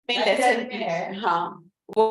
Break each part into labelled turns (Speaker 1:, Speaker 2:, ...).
Speaker 1: में लेसन भी है। हाँ, वो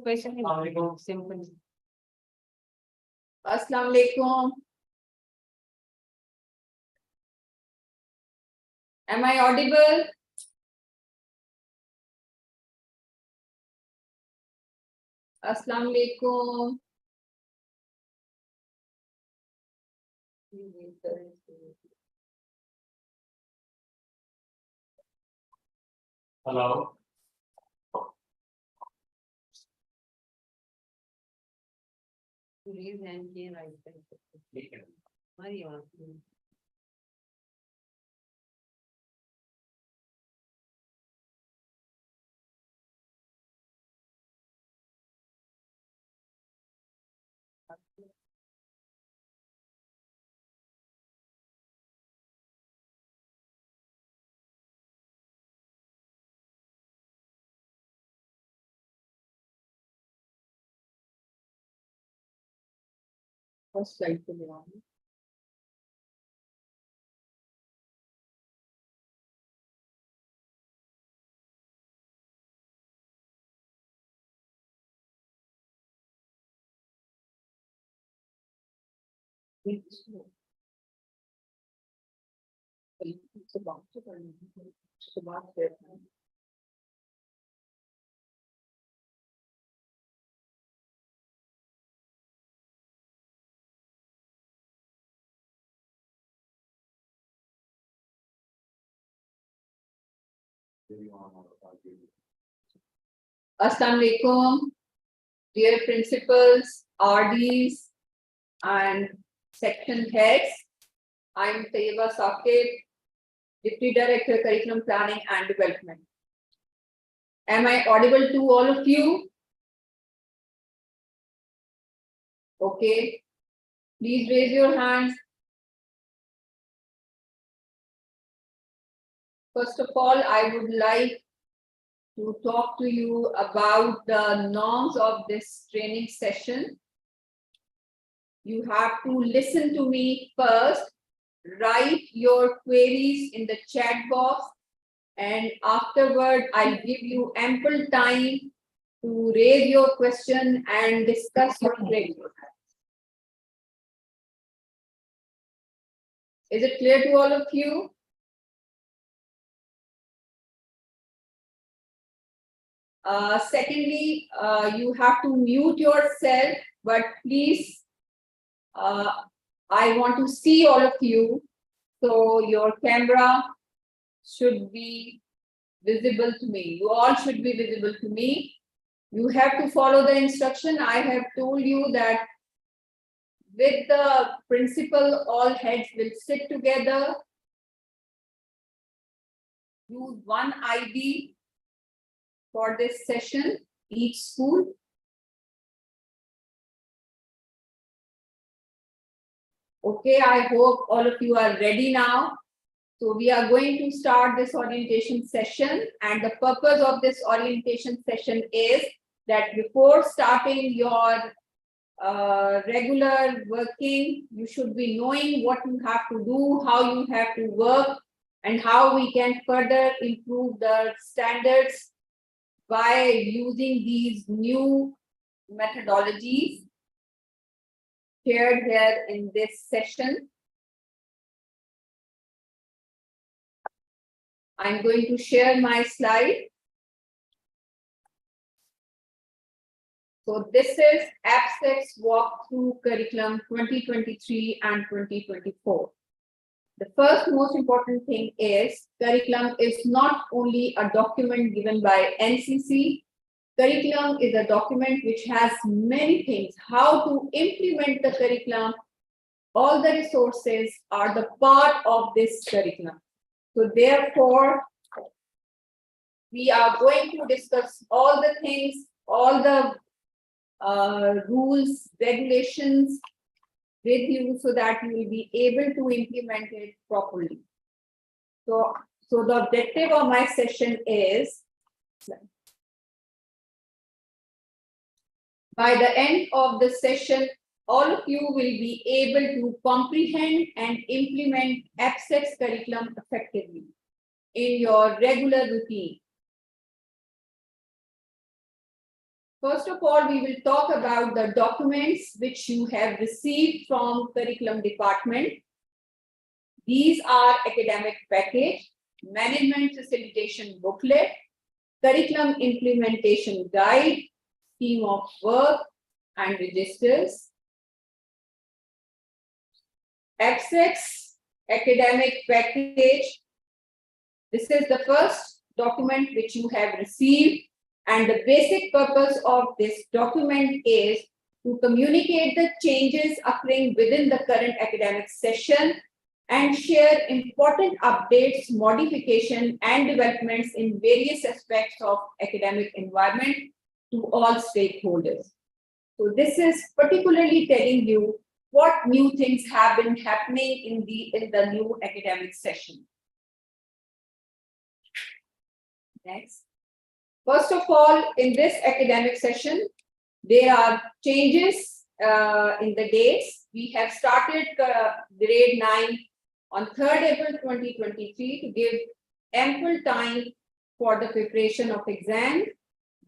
Speaker 1: question is simple.
Speaker 2: Assalamu alaikum. Am I audible? Assalamu alaikum.
Speaker 3: Hello.
Speaker 1: Raise hand here, right there. Maria.
Speaker 2: First slide to be on. Assalamu alaikum, dear principals, RDs, and section heads. I'm Tayyiba Saqib, Deputy Director, Curriculum Planning and Development. Am I audible to all of you? Okay. Please raise your hands. First of all, I would like to talk to you about the norms of this training session. You have to listen to me first, write your queries in the chat box, and afterward I'll give you ample time to raise your question and discuss your query. Is it clear to all of you? Secondly, you have to mute yourself, but please, I want to see all of you, so your camera should be visible to me. You all should be visible to me. You have to follow the instruction. I have told you that with the principal, all heads will sit together. Use one ID for this session, each school. Okay, I hope all of you are ready now. So we are going to start this orientation session, and the purpose of this orientation session is that before starting your regular working, you should be knowing what you have to do, how you have to work, and how we can further improve the standards by using these new methodologies shared here in this session. I'm going to share my slide. So this is AppSec's Walkthrough Curriculum 2023 and 2024. The first most important thing is curriculum is not only a document given by NCC. Curriculum is a document which has many things. How to implement the curriculum, all the resources are the part of this curriculum. So therefore, we are going to discuss all the things, all the rules, regulations with you so that you will be able to implement it properly. So the objective of my session is, by the end of the session, all of you will be able to comprehend and implement AppSec's curriculum effectively in your regular routine. First of all, we will talk about the documents which you have received from curriculum department. These are academic package, management facilitation booklet, curriculum implementation guide, scheme of work and registers, abstracts, academic package. This is the first document which you have received, and the basic purpose of this document is to communicate the changes occurring within the current academic session and share important updates, modification, and developments in various aspects of academic environment to all stakeholders. So this is particularly telling you what new things have been happening in the new academic session. Next. First of all, in this academic session, there are changes in the dates. We have started grade 9 on 3rd April 2023 to give ample time for the preparation of exam.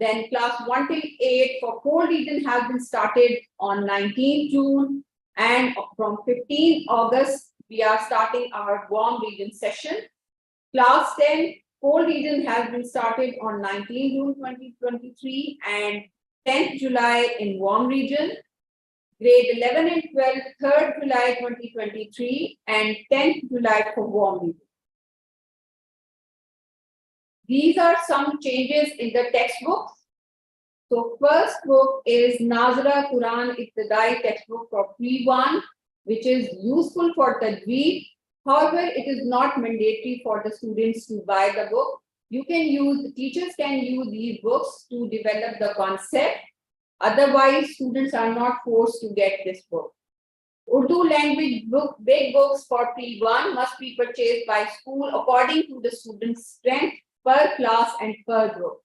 Speaker 2: Then class 1 till 8 for cold region has been started on 19 June, and from 15 August, we are starting our warm region session. Class 10 cold region has been started on 19 June 2023 and 10th July in warm region. Grade 11 and 12, 3rd July 2023 and 10th July for warm region. These are some changes in the textbooks. So first book is Nazara Quran Ibtidai textbook for Pre-1, which is useful for Tajweed. However, it is not mandatory for the students to buy the book. You can use, the teachers can use these books to develop the concept. Otherwise, students are not forced to get this book. Urdu language book, big books for Pre-1 must be purchased by school according to the student's strength per class and per group.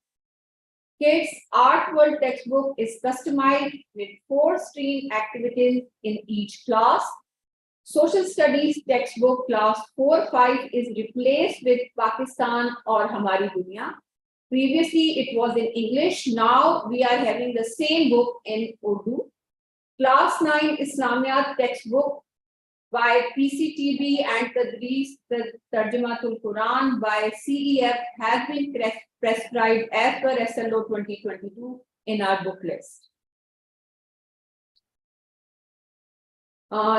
Speaker 2: Kids Art World textbook is customized with 4 stream activities in each class. Social Studies textbook class 4-5 is replaced with Pakistan or Hamari Dunya. Previously, it was in English. Now we are having the same book in Urdu. Class 9 Islamiyat textbook by PCTB and Tadris Tarjumatul Quran by CEF has been prescribed as per SLO 2022 in our book list.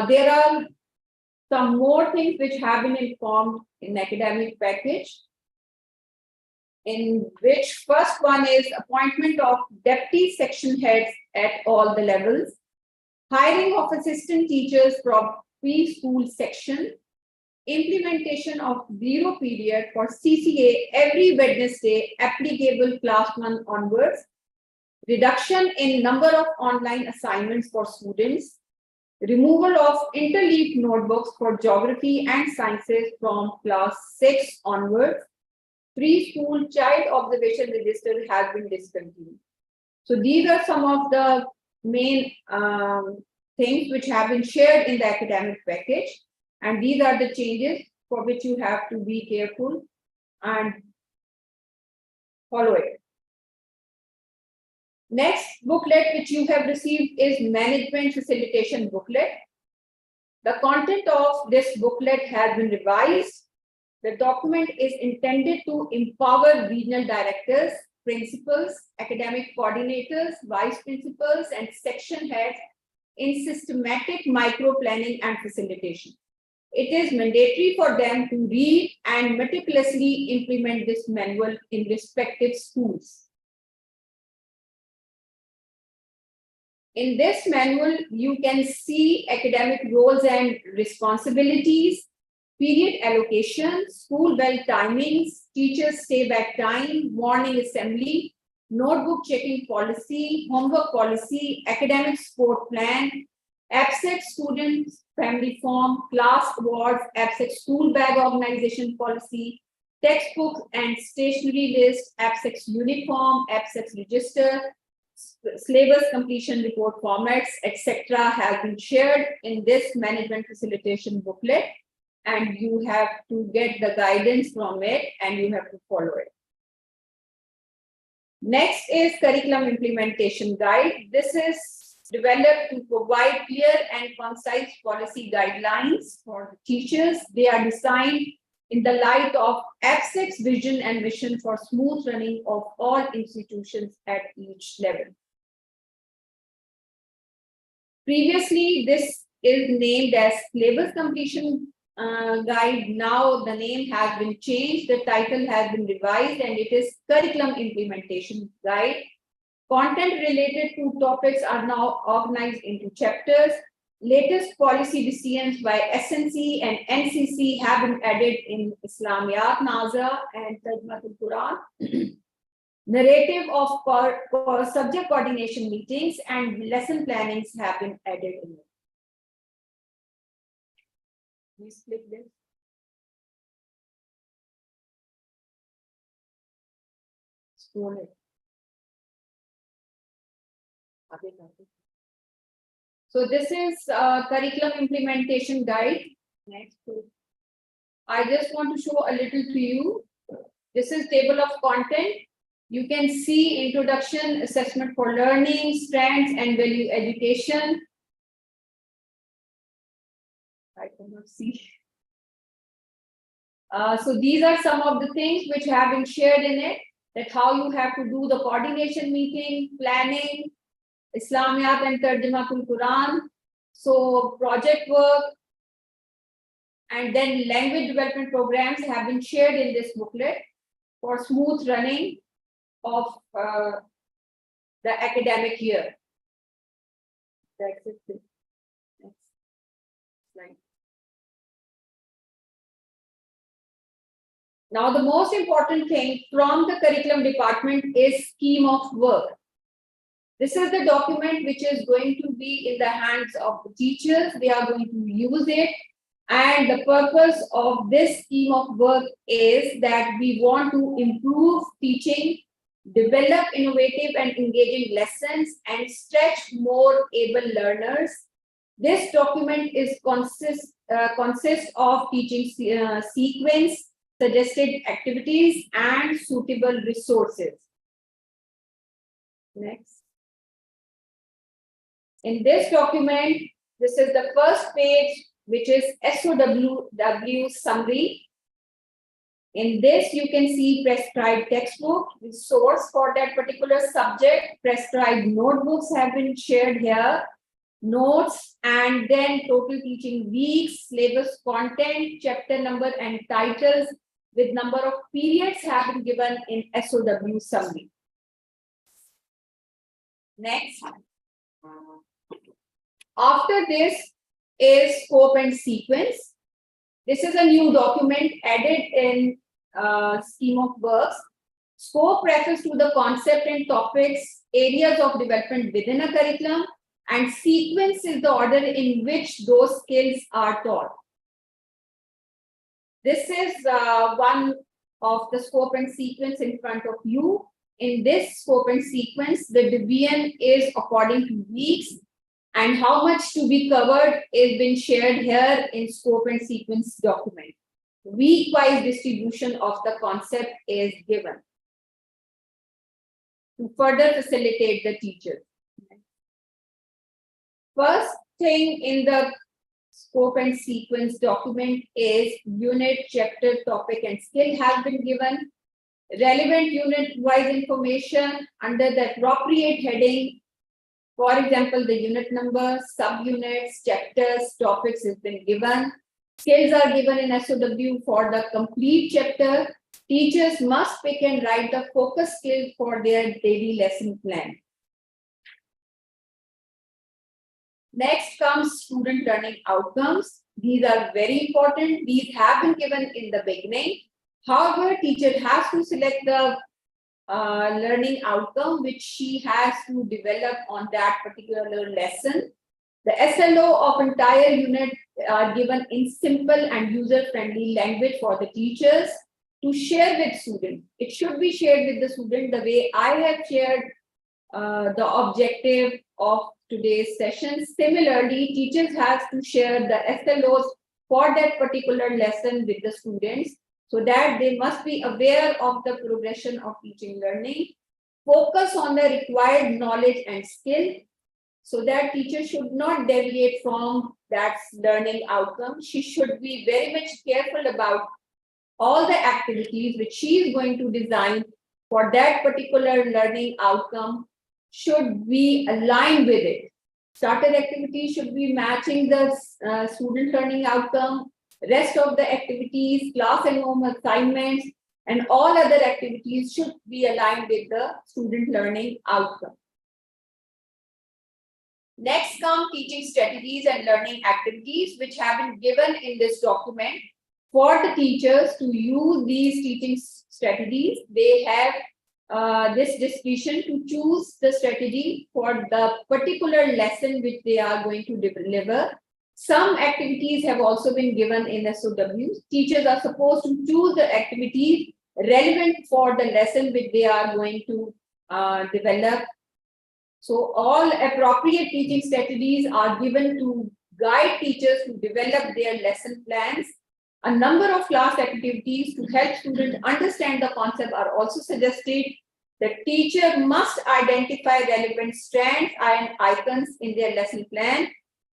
Speaker 2: There are some more things which have been informed in academic package, in which first one is appointment of deputy section heads at all the levels, hiring of assistant teachers from preschool section, implementation of 0 period for CCA every Wednesday applicable class 1 onwards, reduction in number of online assignments for students, removal of interleaved notebooks for geography and sciences from class 6 onwards. Preschool child observation register has been discontinued. So these are some of the main things which have been shared in the academic package, and these are the changes for which you have to be careful and follow it. Next booklet which you have received is management facilitation booklet. The content of this booklet has been revised. The document is intended to empower regional directors, principals, academic coordinators, vice principals, and section heads in systematic micro-planning and facilitation. It is mandatory for them to read and meticulously implement this manual in respective schools. In this manual, you can see academic roles and responsibilities, period allocation, school bell timings, teachers stay back time, morning assembly, notebook checking policy, homework policy, academic sport plan, absent students family form, class awards, absent school bag organization policy, textbooks and stationery list, absent uniform, absent register, syllabus completion report formats, etc. have been shared in this management facilitation booklet, and you have to get the guidance from it and you have to follow it. Next is curriculum implementation guide. This is developed to provide clear and concise policy guidelines for the teachers. They are designed in the light of APSEC's vision and mission for smooth running of all institutions at each level. Previously, this is named as syllabus completion guide. Now the name has been changed, the title has been revised, and it is curriculum implementation guide. Content related to topics are now organized into chapters. Latest policy decisions by SNC and NCC have been added in Islamiyat, Naza, and Tarjumatul Quran. Narrative of subject coordination meetings and lesson plannings have been added in it. Please click this. Scroll it. So this is curriculum implementation guide. Next. I just want to show a little to you. This is table of content. You can see introduction, assessment for learning, strengths and value education. I cannot see. So these are some of the things which have been shared in it, that how you have to do the coordination meeting, planning, Islamiyat and Tarjumatul Quran, so project work, and then language development programs have been shared in this booklet for smooth running of the academic year. That's it. Next slide. Now, the most important thing from the curriculum department is scheme of work. This is the document which is going to be in the hands of the teachers. They are going to use it. And the purpose of this scheme of work is that we want to improve teaching, develop innovative and engaging lessons, and stretch more able learners. This document is consists of teaching sequence, suggested activities, and suitable resources. Next. In this document, this is the first page, which is SOW summary. In this, you can see prescribed textbook, the source for that particular subject, prescribed notebooks have been shared here, notes, and then total teaching weeks, syllabus content, chapter number and titles with number of periods have been given in SOW summary. Next. After this is scope and sequence. This is a new document added in scheme of works. Scope refers to the concept and topics, areas of development within a curriculum, and sequence is the order in which those skills are taught. This is one of the scope and sequence in front of you. In this scope and sequence, the division is according to weeks, and how much to be covered is been shared here in scope and sequence document. Week-wise distribution of the concept is given to further facilitate the teacher. First thing in the scope and sequence document is unit, chapter, topic, and skill has been given. Relevant unit-wise information under the appropriate heading. For example, the unit number, subunits, chapters, topics has been given. Skills are given in SOW for the complete chapter. Teachers must pick and write the focus skills for their daily lesson plan. Next comes student learning outcomes. These are very important. These have been given in the beginning. However, teacher has to select the learning outcome which she has to develop on that particular lesson. The SLO of entire unit are given in simple and user-friendly language for the teachers to share with students. It should be shared with the student the way I have shared the objective of today's session. Similarly, teachers have to share the SLOs for that particular lesson with the students, so that they must be aware of the progression of teaching learning. focus on the required knowledge and skill, so that teacher should not deviate from that learning outcome. She should be very much careful about all the activities which she is going to design for that particular learning outcome should be aligned with it. Starter activities should be matching the student learning outcome. Rest of the activities, class and home assignments, and all other activities should be aligned with the student learning outcome. Next come teaching strategies and learning activities, which have been given in this document for the teachers to use these teaching strategies. They have this discretion to choose the strategy for the particular lesson which they are going to deliver. Some activities have also been given in SOWs. Teachers are supposed to choose the activities relevant for the lesson which they are going to develop. So all appropriate teaching strategies are given to guide teachers to develop their lesson plans. A number of class activities to help students understand the concept are also suggested. The teacher must identify relevant strands and icons in their lesson plan.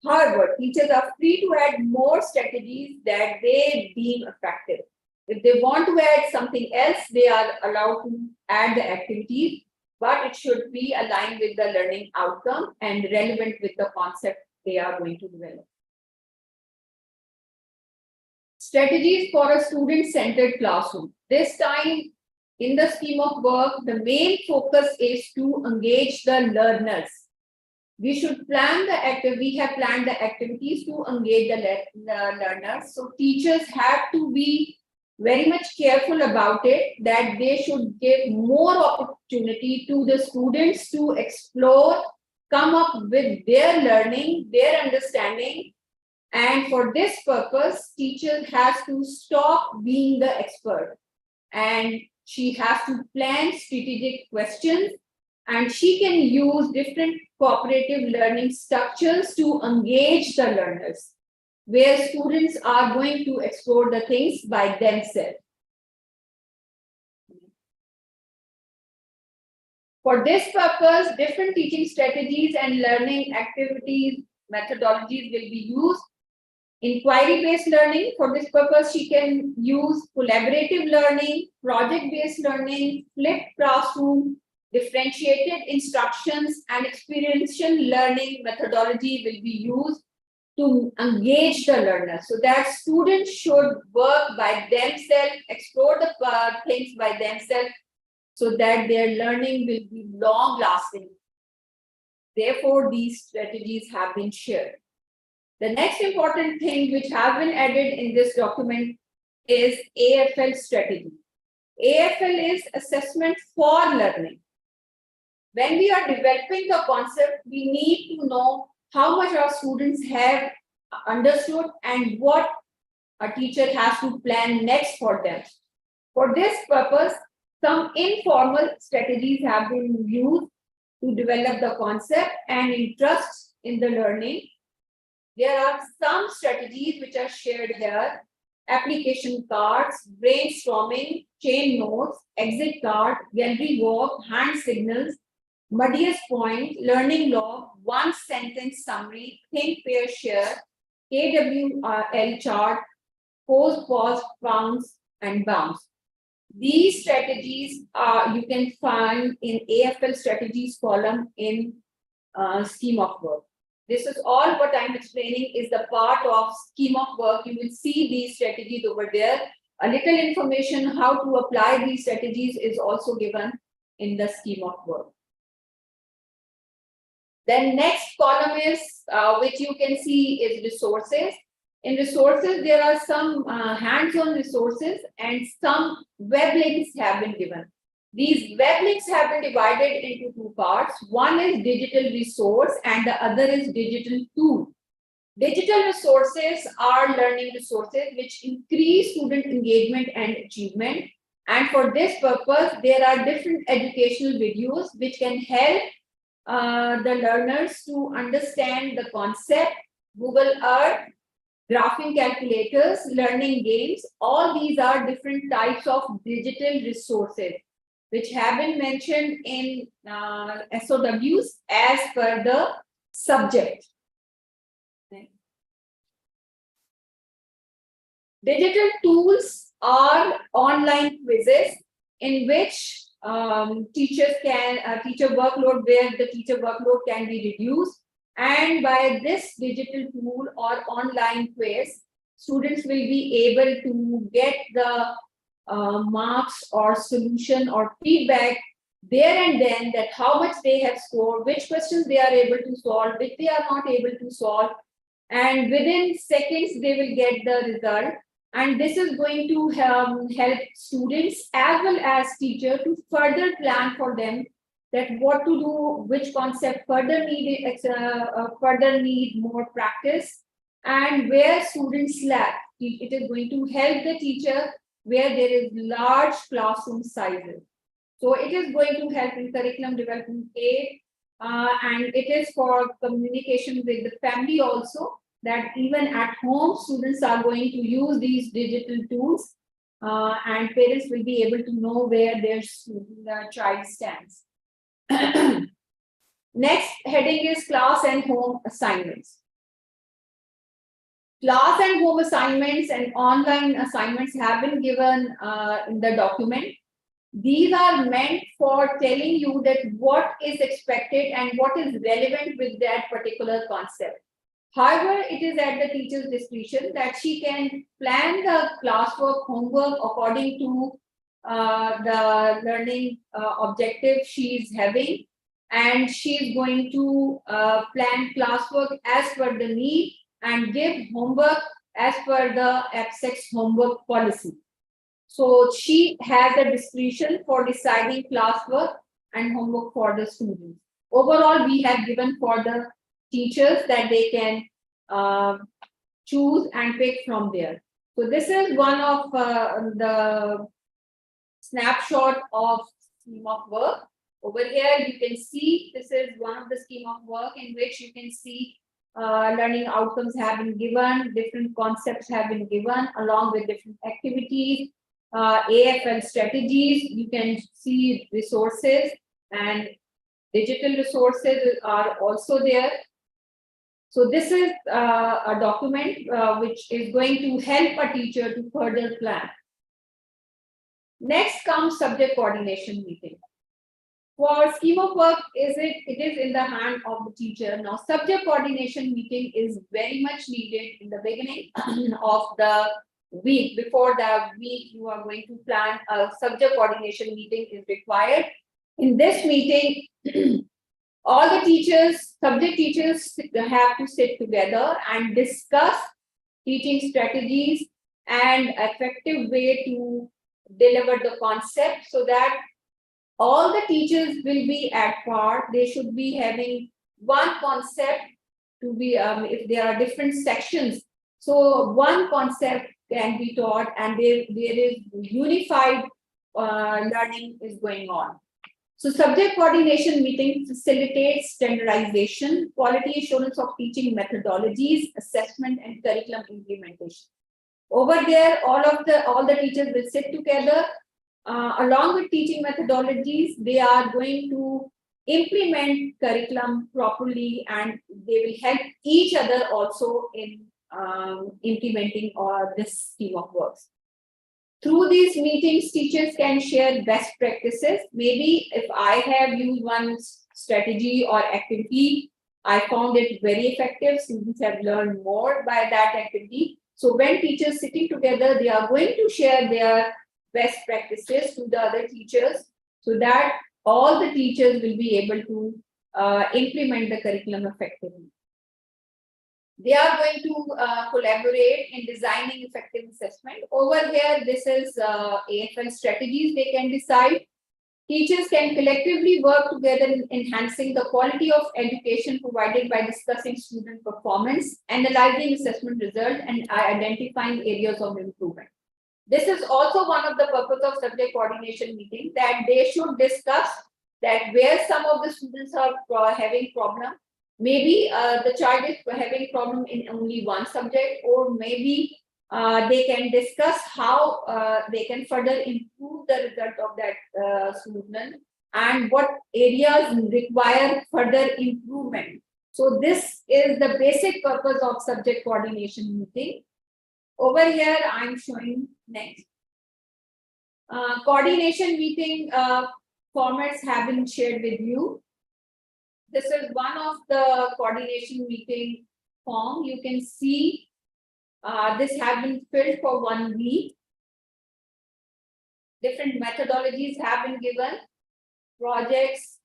Speaker 2: However, teachers are free to add more strategies that they deem effective. If they want to add something else, they are allowed to add the activities, but it should be aligned with the learning outcome and relevant with the concept they are going to develop. Strategies for a student-centered classroom. This time, in the scheme of work, the main focus is to engage the learners. We should plan we have planned the activities to engage the learners. So teachers have to be very much careful about it, that they should give more opportunity to the students to explore, come up with their learning, their understanding. And for this purpose, teacher has to stop being the expert, and she has to plan strategic questions, and she can use different cooperative learning structures to engage the learners, where students are going to explore the things by themselves. For this purpose, different teaching strategies and learning activities, methodologies will be used. Inquiry-based learning, for this purpose, she can use collaborative learning, project-based learning, flipped classroom, differentiated instructions, and experiential learning methodology will be used to engage the learner, so that students should work by themselves, explore the things by themselves, so that their learning will be long-lasting. Therefore, these strategies have been shared. The next important thing which have been added in this document is AFL strategy. AFL is assessment for learning. When we are developing the concept, we need to know how much our students have understood and what a teacher has to plan next for them. For this purpose, some informal strategies have been used to develop the concept and interest in the learning. There are some strategies which are shared here: application cards, brainstorming, chain notes, exit card, gallery walk, hand signals, Muddiest point, learning log, one sentence summary, think, pair, share, KWL chart, pause, bounce, and bounce. These strategies you can find in AFL strategies column in scheme of work. This is all what I'm explaining is the part of scheme of work. You will see these strategies over there. A little information how to apply these strategies is also given in the scheme of work. Then next column is, which you can see is resources. In resources, there are some hands-on resources and some web links have been given. These web links have been divided into two parts. One is digital resource and the other is digital tool. Digital resources are learning resources which increase student engagement and achievement. And for this purpose, there are different educational videos which can help the learners to understand the concept, Google Earth, graphing calculators, learning games. All these are different types of digital resources. which have been mentioned in SOWs as per the subject. Digital tools are online quizzes in which teacher workload where the teacher workload can be reduced, and by this digital tool or online quiz, students will be able to get the marks or solution or feedback there and then, that how much they have scored, which questions they are able to solve, which they are not able to solve, and within seconds they will get the result. And this is going to help students as well as teachers to further plan for them that what to do, which concept further need more practice, and where students lack. It is going to help the teacher where there is large classroom sizes. So it is going to help in curriculum development aid, and it is for communication with the family also, that even at home students are going to use these digital tools, and parents will be able to know where their child stands. Next heading is class and home assignments. Class and home assignments and online assignments have been given in the document. These are meant for telling you that what is expected and what is relevant with that particular concept. However, it is at the teacher's discretion that she can plan the classwork, homework according to the learning objective she is having, and she is going to plan classwork as per the need and give homework as per the AppSec homework policy. So she has a discretion for deciding classwork and homework for the students. Overall, we have given for the teachers that they can choose and pick from there. So this is one of the snapshot of scheme of work. Over here, you can see this is one of the scheme of work in which you can see learning outcomes have been given, different concepts have been given along with different activities, AFL strategies. You can see resources and digital resources are also there. So this is a document which is going to help a teacher to further plan. Next comes subject coordination meeting. For scheme of work, it is in the hand of the teacher. Now, subject coordination meeting is very much needed in the beginning of the week. Before the week, you are going to plan a subject coordination meeting is required. In this meeting, all the teachers, subject teachers have to sit together and discuss teaching strategies and effective way to deliver the concept, so that all the teachers will be at par. They should be having one concept to be, if there are different sections, so one concept can be taught and there is unified learning is going on. So subject coordination meeting facilitates standardization, quality assurance of teaching methodologies, assessment and curriculum implementation. Over there, all the teachers will sit together along with teaching methodologies. They are going to implement curriculum properly, and they will help each other also in implementing this scheme of works. Through these meetings, teachers can share best practices. Maybe if I have used one strategy or activity, I found it very effective. Students have learned more by that activity. So when teachers sitting together, they are going to share their best practices to the other teachers, so that all the teachers will be able to implement the curriculum effectively. They are going to collaborate in designing effective assessment. Over here, this is AFL strategies they can decide. Teachers can collectively work together in enhancing the quality of education provided by discussing student performance, analyzing assessment results, and identifying areas of improvement. This is also one of the purpose of subject coordination meeting, that they should discuss that where some of the students are having problem. Maybe the child is having problem in only one subject, or maybe They can discuss how they can further improve the result of that student and what areas require further improvement. So this is the basic purpose of subject coordination meeting. Over here, I'm showing next. Coordination meeting formats have been shared with you. This is one of the coordination meeting form. You can see this have been filled for 1 week. Different methodologies have been given. Projects,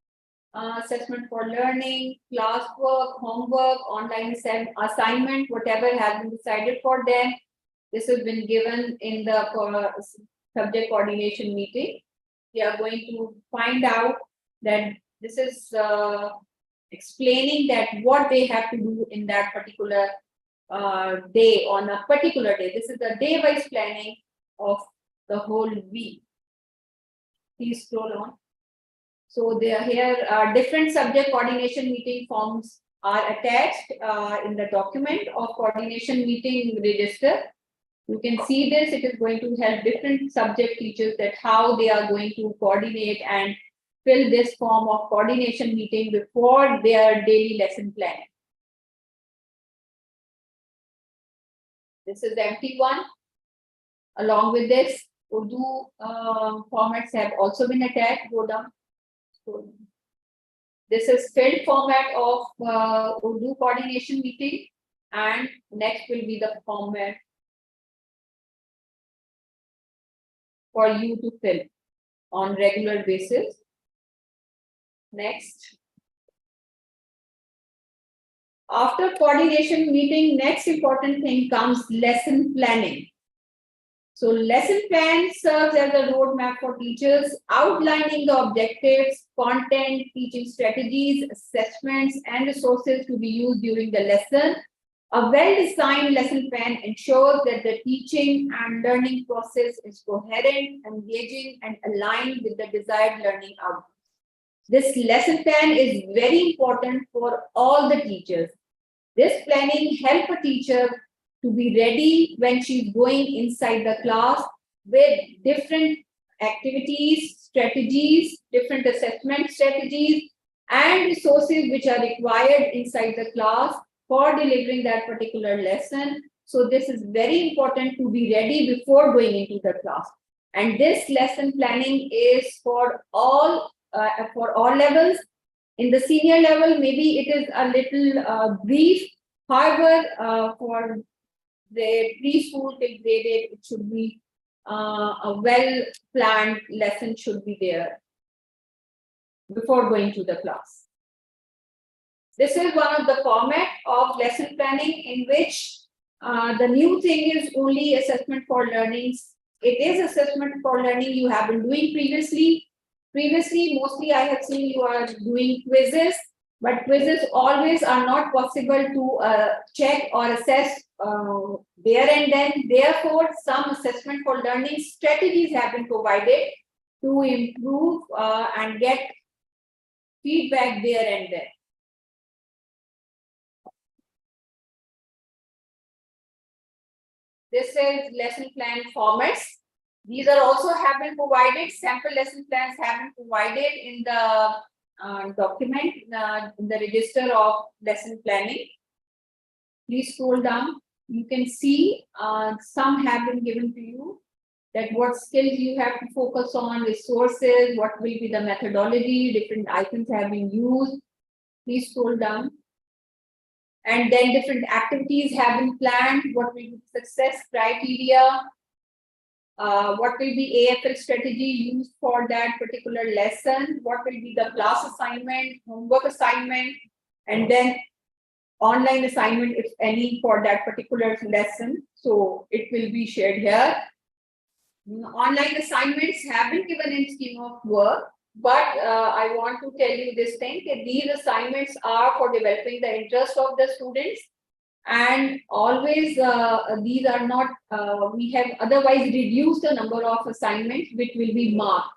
Speaker 2: assessment for learning, classwork, homework, online assignment, whatever has been decided for them. This has been given in the subject coordination meeting. We are going to find out that this is explaining that what they have to do in that particular day on a particular day. This is the day-wise planning of the whole week. Please scroll on. So there here different subject coordination meeting forms are attached in the document of coordination meeting register. You can see this. It is going to help different subject teachers that how they are going to coordinate and fill this form of coordination meeting before their daily lesson plan. This is the empty one. Along with this, Urdu formats have also been attached. Go down. This is filled format of Urdu coordination meeting, and next will be the format for you to fill on regular basis. Next. After coordination meeting, next important thing comes lesson planning. So lesson plan serves as a roadmap for teachers, outlining the objectives, content, teaching strategies, assessments, and resources to be used during the lesson. A well-designed lesson plan ensures that the teaching and learning process is coherent, engaging, and aligned with the desired learning outcomes. This lesson plan is very important for all the teachers. This planning helps a teacher to be ready when she's going inside the class with different activities, strategies, different assessment strategies, and resources which are required inside the class for delivering that particular lesson. So this is very important to be ready before going into the class. And this lesson planning is for all levels. In the senior level, maybe it is a little brief. However, for the preschool till grade 8, it should be a well-planned lesson should be there before going to the class. This is one of the format of lesson planning in which the new thing is only assessment for learnings. It is assessment for learning you have been doing previously. Previously, mostly I have seen you are doing quizzes, but quizzes always are not possible to check or assess there and then. Therefore, some assessment for learning strategies have been provided to improve and get feedback there and then. This is lesson plan formats. These are also have been provided. Sample lesson plans have been provided in the document, in the register of lesson planning. Please scroll down. You can see some have been given to you, that what skills you have to focus on, resources, what will be the methodology, different icons have been used. Please scroll down. And then different activities have been planned, what will be success criteria, what will be AFL strategy used for that particular lesson, what will be the class assignment, homework assignment, and then online assignment, if any, for that particular lesson. So it will be shared here. Online assignments have been given in scheme of work, but I want to tell you this thing, that these assignments are for developing the interest of the students, and always these are not, we have otherwise reduced the number of assignments which will be marked.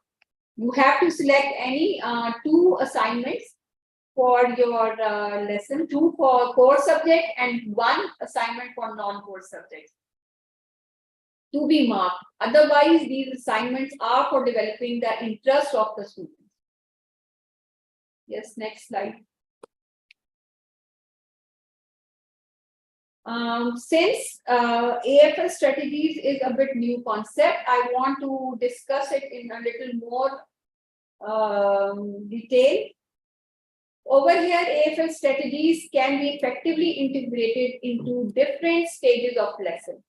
Speaker 2: You have to select any 2 assignments for your lesson, 2 for core subject and 1 assignment for non-core subjects. to be marked. Otherwise, these assignments are for developing the interest of the students. Yes, next slide. Since AFL strategies is a bit new concept, I want to discuss it in a little more detail. Over here, AFL strategies can be effectively integrated into different stages of lesson.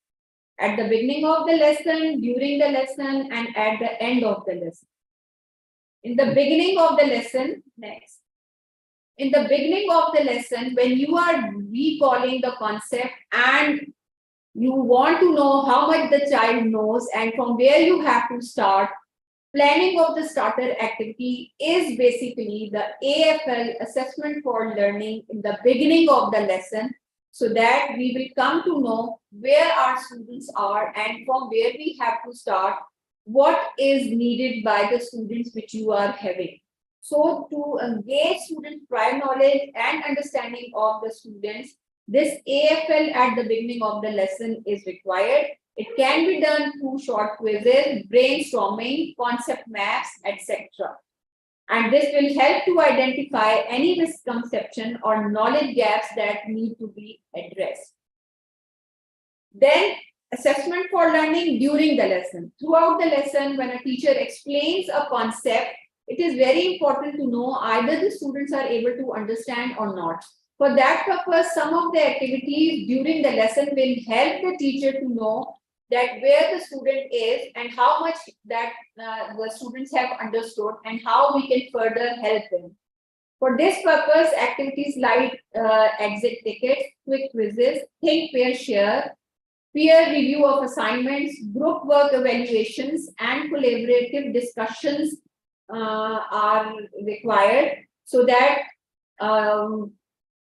Speaker 2: At the beginning of the lesson, during the lesson, and at the end of the lesson. In the beginning of the lesson, next. In the beginning of the lesson, when you are recalling the concept and you want to know how much the child knows and from where you have to start, planning of the starter activity is basically the AFL assessment for learning in the beginning of the lesson, so that we will come to know where our students are and from where we have to start, what is needed by the students which you are having. So to engage students' prior knowledge and understanding of the students, this AFL at the beginning of the lesson is required. It can be done through short quizzes, brainstorming, concept maps, etc. And this will help to identify any misconception or knowledge gaps that need to be addressed. Then, assessment for learning during the lesson. Throughout the lesson, when a teacher explains a concept, it is very important to know either the students are able to understand or not. For that purpose, some of the activities during the lesson will help the teacher to know that where the student is and how much that the students have understood and how we can further help them. For this purpose, activities like exit tickets, quick quizzes, think, pair, share, peer review of assignments, group work evaluations, and collaborative discussions are required, so that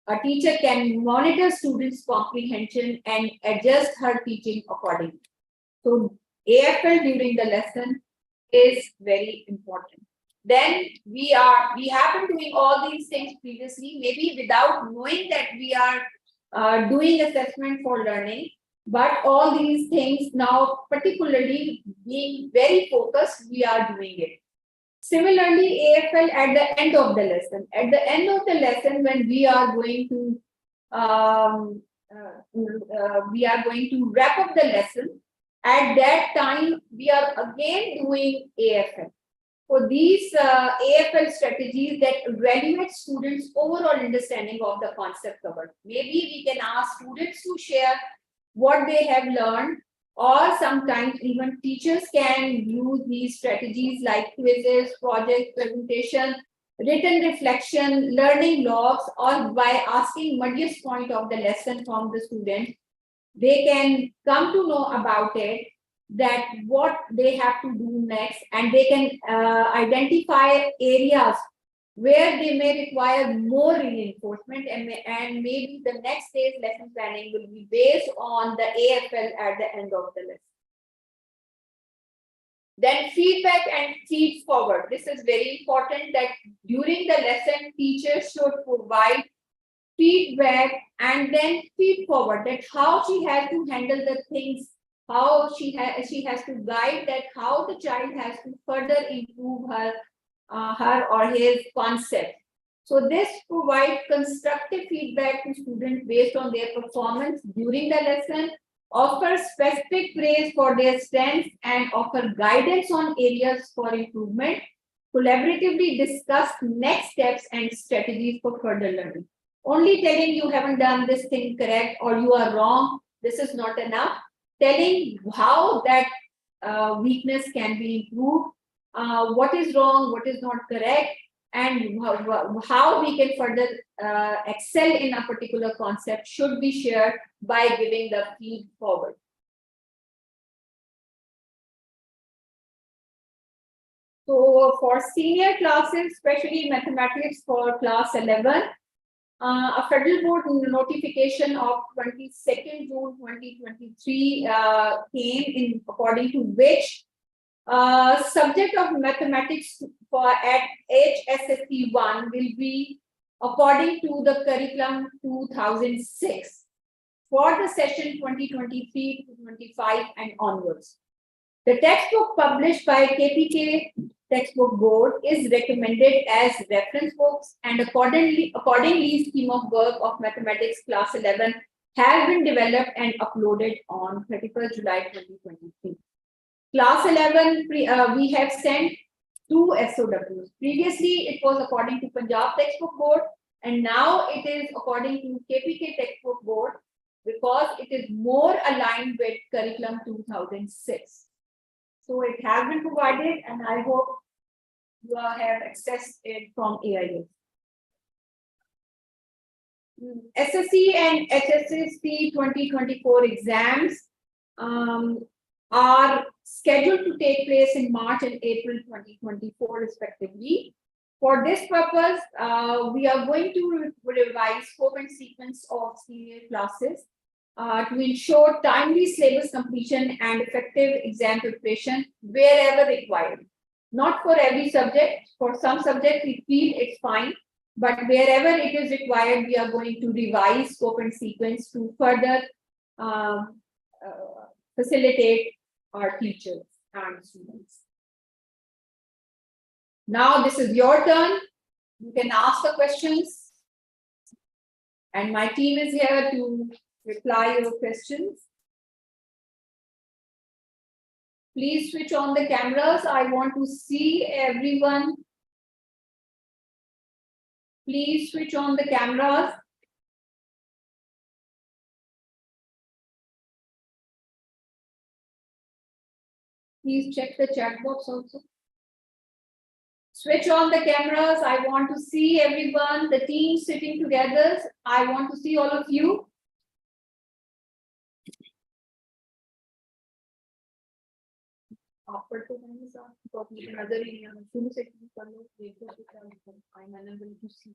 Speaker 2: a teacher can monitor students' comprehension and adjust her teaching accordingly. So AFL during the lesson is very important. Then we have been doing all these things previously, maybe without knowing that we are doing assessment for learning, but all these things now, particularly being very focused, we are doing it. Similarly, AFL at the end of the lesson. At the end of the lesson, when we are going to wrap up the lesson, at that time we are again doing AFL. For these AFL strategies that evaluate students' overall understanding of the concept covered. Maybe we can ask students to share what they have learned, or sometimes even teachers can use these strategies like quizzes, project presentation, written reflection, learning logs, or by asking muddiest point of the lesson from the student. They can come to know about it, that what they have to do next, and they can identify areas where they may require more reinforcement, and maybe the next day's lesson planning will be based on the AFL at the end of the lesson. Then feedback and feed forward. This is very important, that during the lesson, teachers should provide feedback and then feed forward, that how she has to handle the things, how she has to guide that, how the child has to further improve her or his concept. So this provides constructive feedback to students based on their performance during the lesson, offer specific praise for their strengths, and offer guidance on areas for improvement, collaboratively discuss next steps and strategies for further learning. Only telling you haven't done this thing correct or you are wrong, this is not enough. Telling how that weakness can be improved, what is wrong, what is not correct, and how we can further excel in a particular concept should be shared by giving the feed forward. So for senior classes, especially mathematics for class 11, a federal board notification of 22nd June 2023 came in, according to which subject of mathematics for at HSSC 1 will be according to the curriculum 2006. for the session 2023 to 25 and onwards. The textbook published by KPK Textbook Board is recommended as reference books, and accordingly scheme of work of mathematics class 11 has been developed and uploaded on 31st July 2023. Class 11, we have sent 2 SOWs. Previously, it was according to Punjab Textbook Board, and now it is according to KPK Textbook Board because it is more aligned with curriculum 2006. So it has been provided, and I hope you have accessed it from AIS. SSC and HSSC 2024 exams are scheduled to take place in March and April 2024 respectively. For this purpose, we are going to revise scope and sequence of senior classes to ensure timely syllabus completion and effective exam preparation wherever required. Not for every subject. For some subjects, we feel it's fine. But wherever it is required, we are going to revise scope and sequence to further facilitate our teachers and students. Now this is your turn. You can ask the questions. And my team is here to reply your questions. Please switch on the cameras. I want to see everyone. Please switch on the cameras. Please check the chat box also. Switch on the cameras. I want to see everyone, the team sitting together. I want to see all of you. I'm unable to see.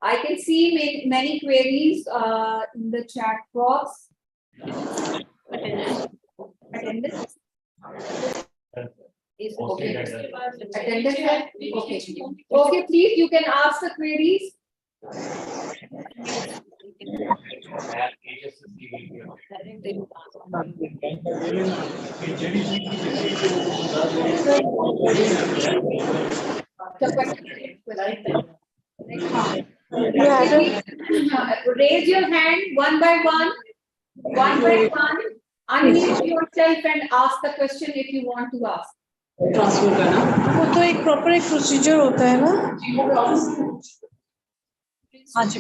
Speaker 2: I can see many queries in the chat box. Attendance. Okay. Attendance. Okay. Okay, please, you can ask the queries. Raise your hand one by one. Unmute yourself and ask the question if you want to ask.
Speaker 3: वो तो एक proper एक procedure होता है ना हाँ जी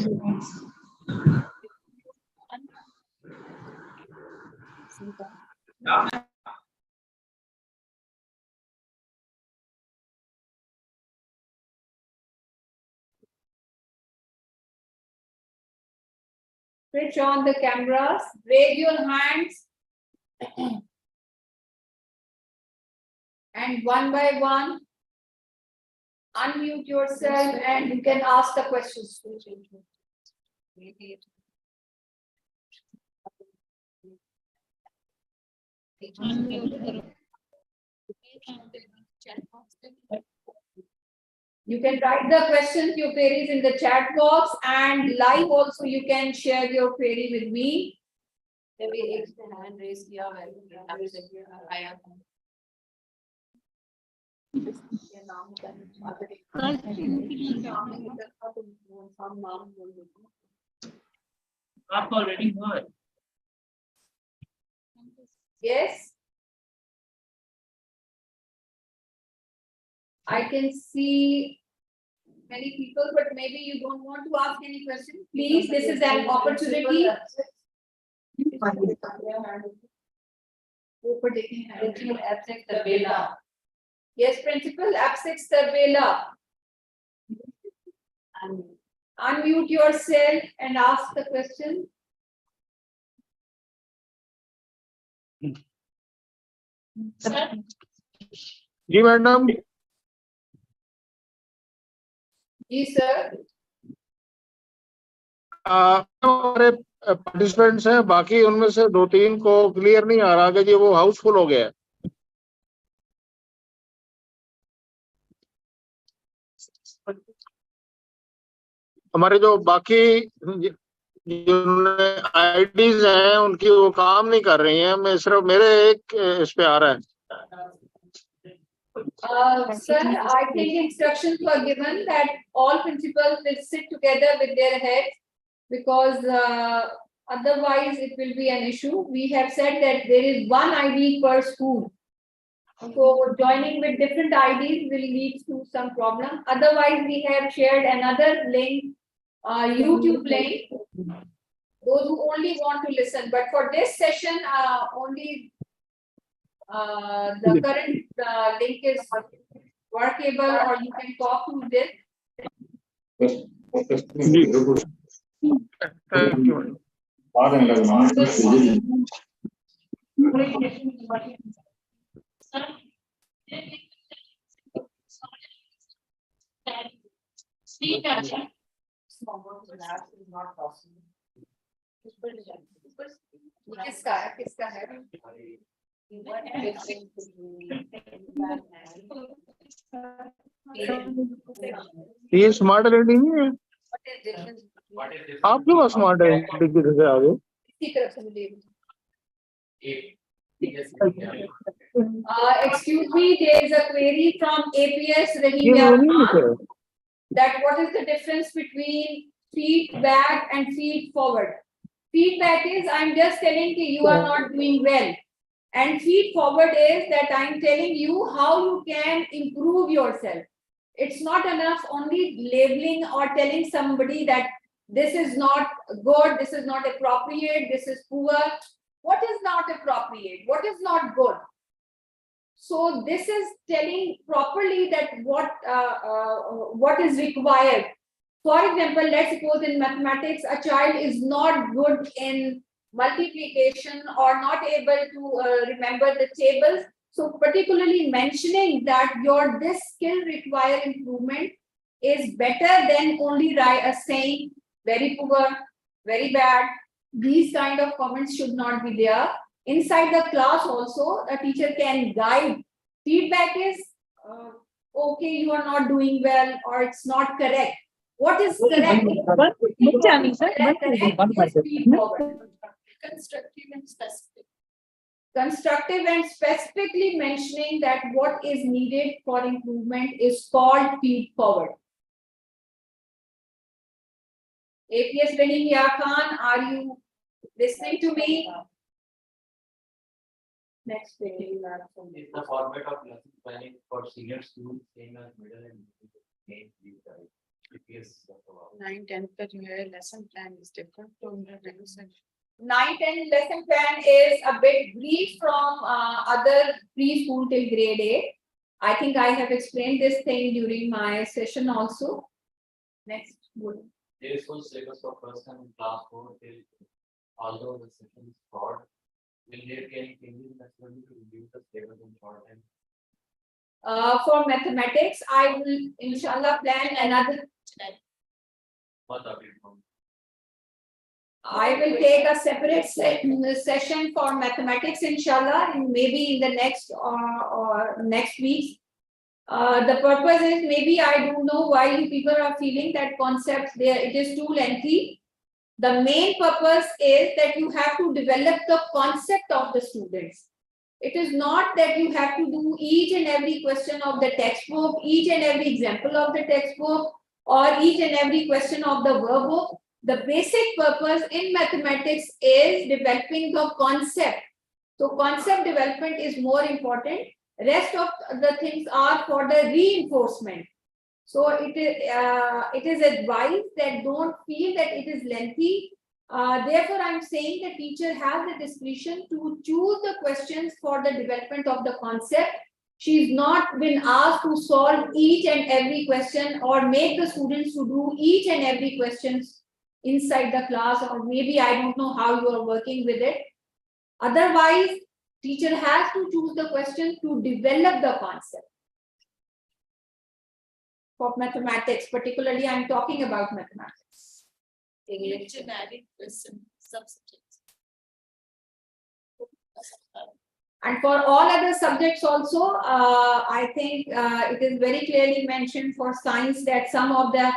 Speaker 2: Switch on the cameras, raise your hands. And one by one, unmute yourself and you can ask the questions. You can write the questions, your queries in the chat box, and live also you can share your query with me.
Speaker 1: hand raised किया है
Speaker 4: आपको already heard.
Speaker 2: Yes. I can see many people, but maybe you don't want to ask any question. Please, this is an opportunity. Yes, Principal, absent Sarvela. Unmute yourself and ask the question.
Speaker 5: जी madam
Speaker 2: जी sir
Speaker 5: हमारे participants हैं बाकी उनमें से 2-3 को clear नहीं आ रहा कि जी वो हाउसफुल हो गया है हमारे जो बाकी आईडीज हैं उनकी वो काम नहीं कर रही हैं, मैं सिर्फ मेरे एक इस पे आ रहा है.
Speaker 2: Sir, I think instructions were given that all principals will sit together with their heads because otherwise it will be an issue. We have said that there is one ID per school. So joining with different IDs will lead to some problem. Otherwise, we have shared another link, YouTube link. Those who only want to listen, but for this session, only the current link is workable, or you can talk to this.
Speaker 5: Thank you.
Speaker 2: किसका है?
Speaker 5: ये smart reading नहीं है. आपके पास smart reading से आगे
Speaker 2: इसी तरफ से मुझे excuse me, there is a query from APS
Speaker 5: ये
Speaker 2: Rahimya
Speaker 5: वो नहीं
Speaker 2: Khan
Speaker 5: लिखा है.
Speaker 2: that what is the difference between feedback and feed forward? Feedback is I'm just telling you you are not doing well, and feed forward is that I'm telling you how you can improve yourself. It's not enough only labeling or telling somebody that this is not good, this is not appropriate, this is poor. What is not appropriate? What is not good? So this is telling properly that what is required. For example, let's suppose in mathematics, a child is not good in multiplication or not able to remember the tables. So particularly mentioning that this skill require improvement is better than only saying very poor, very bad. These kind of comments should not be there. Inside the class also, a teacher can guide. Feedback is, okay, you are not doing well, or it's not correct. What is correct? Correct is feed forward.
Speaker 1: Constructive and specific.
Speaker 2: Constructive and specifically mentioning that what is needed for improvement is called feed forward. APS Rahimya Khan, are you listening to me? Next page.
Speaker 4: Is the format of lesson planning for senior students same as middle and main APS?
Speaker 3: 9-10 का जो है lesson plan is different from the regular section.
Speaker 2: 9-10 lesson plan is a bit brief from other preschool till grade 8. I think I have explained this thing during my session also. Next.
Speaker 4: There is no syllabus for first and class 4 till although the session is short. Will there be any changes in the syllabus to reduce the syllabus in short time?
Speaker 2: For mathematics, I will inshallah plan another.
Speaker 4: What update from?
Speaker 2: I will take a separate session for mathematics, inshallah, and maybe in the next or next week. The purpose is maybe I don't know why you people are feeling that concept there. It is too lengthy. The main purpose is that you have to develop the concept of the students. It is not that you have to do each and every question of the textbook, each and every example of the textbook, or each and every question of the workbook. The basic purpose in mathematics is developing the concept. So concept development is more important. Rest of the things are for the reinforcement. So it is advised that don't feel that it is lengthy. Therefore, I'm saying the teacher has the discretion to choose the questions for the development of the concept. She's not been asked to solve each and every question or make the students to do each and every questions inside the class, or maybe I don't know how you are working with it. Otherwise, teacher has to choose the question to develop the concept. For mathematics, particularly, I'm talking about mathematics.
Speaker 1: English generic question subjects.
Speaker 2: And for all other subjects also, I think it is very clearly mentioned for science that some of the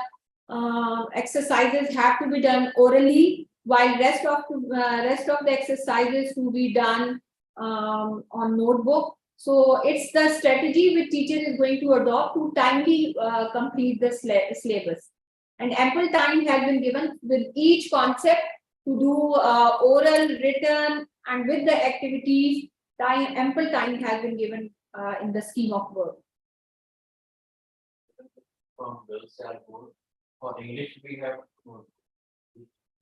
Speaker 2: exercises have to be done orally, while rest of the exercises to be done on notebook. So it's the strategy which teacher is going to adopt to timely complete the syllabus. And ample time has been given with each concept to do oral, written, and with the activities, ample time has been given in the scheme of work.
Speaker 4: From Bellsal board, for English, we have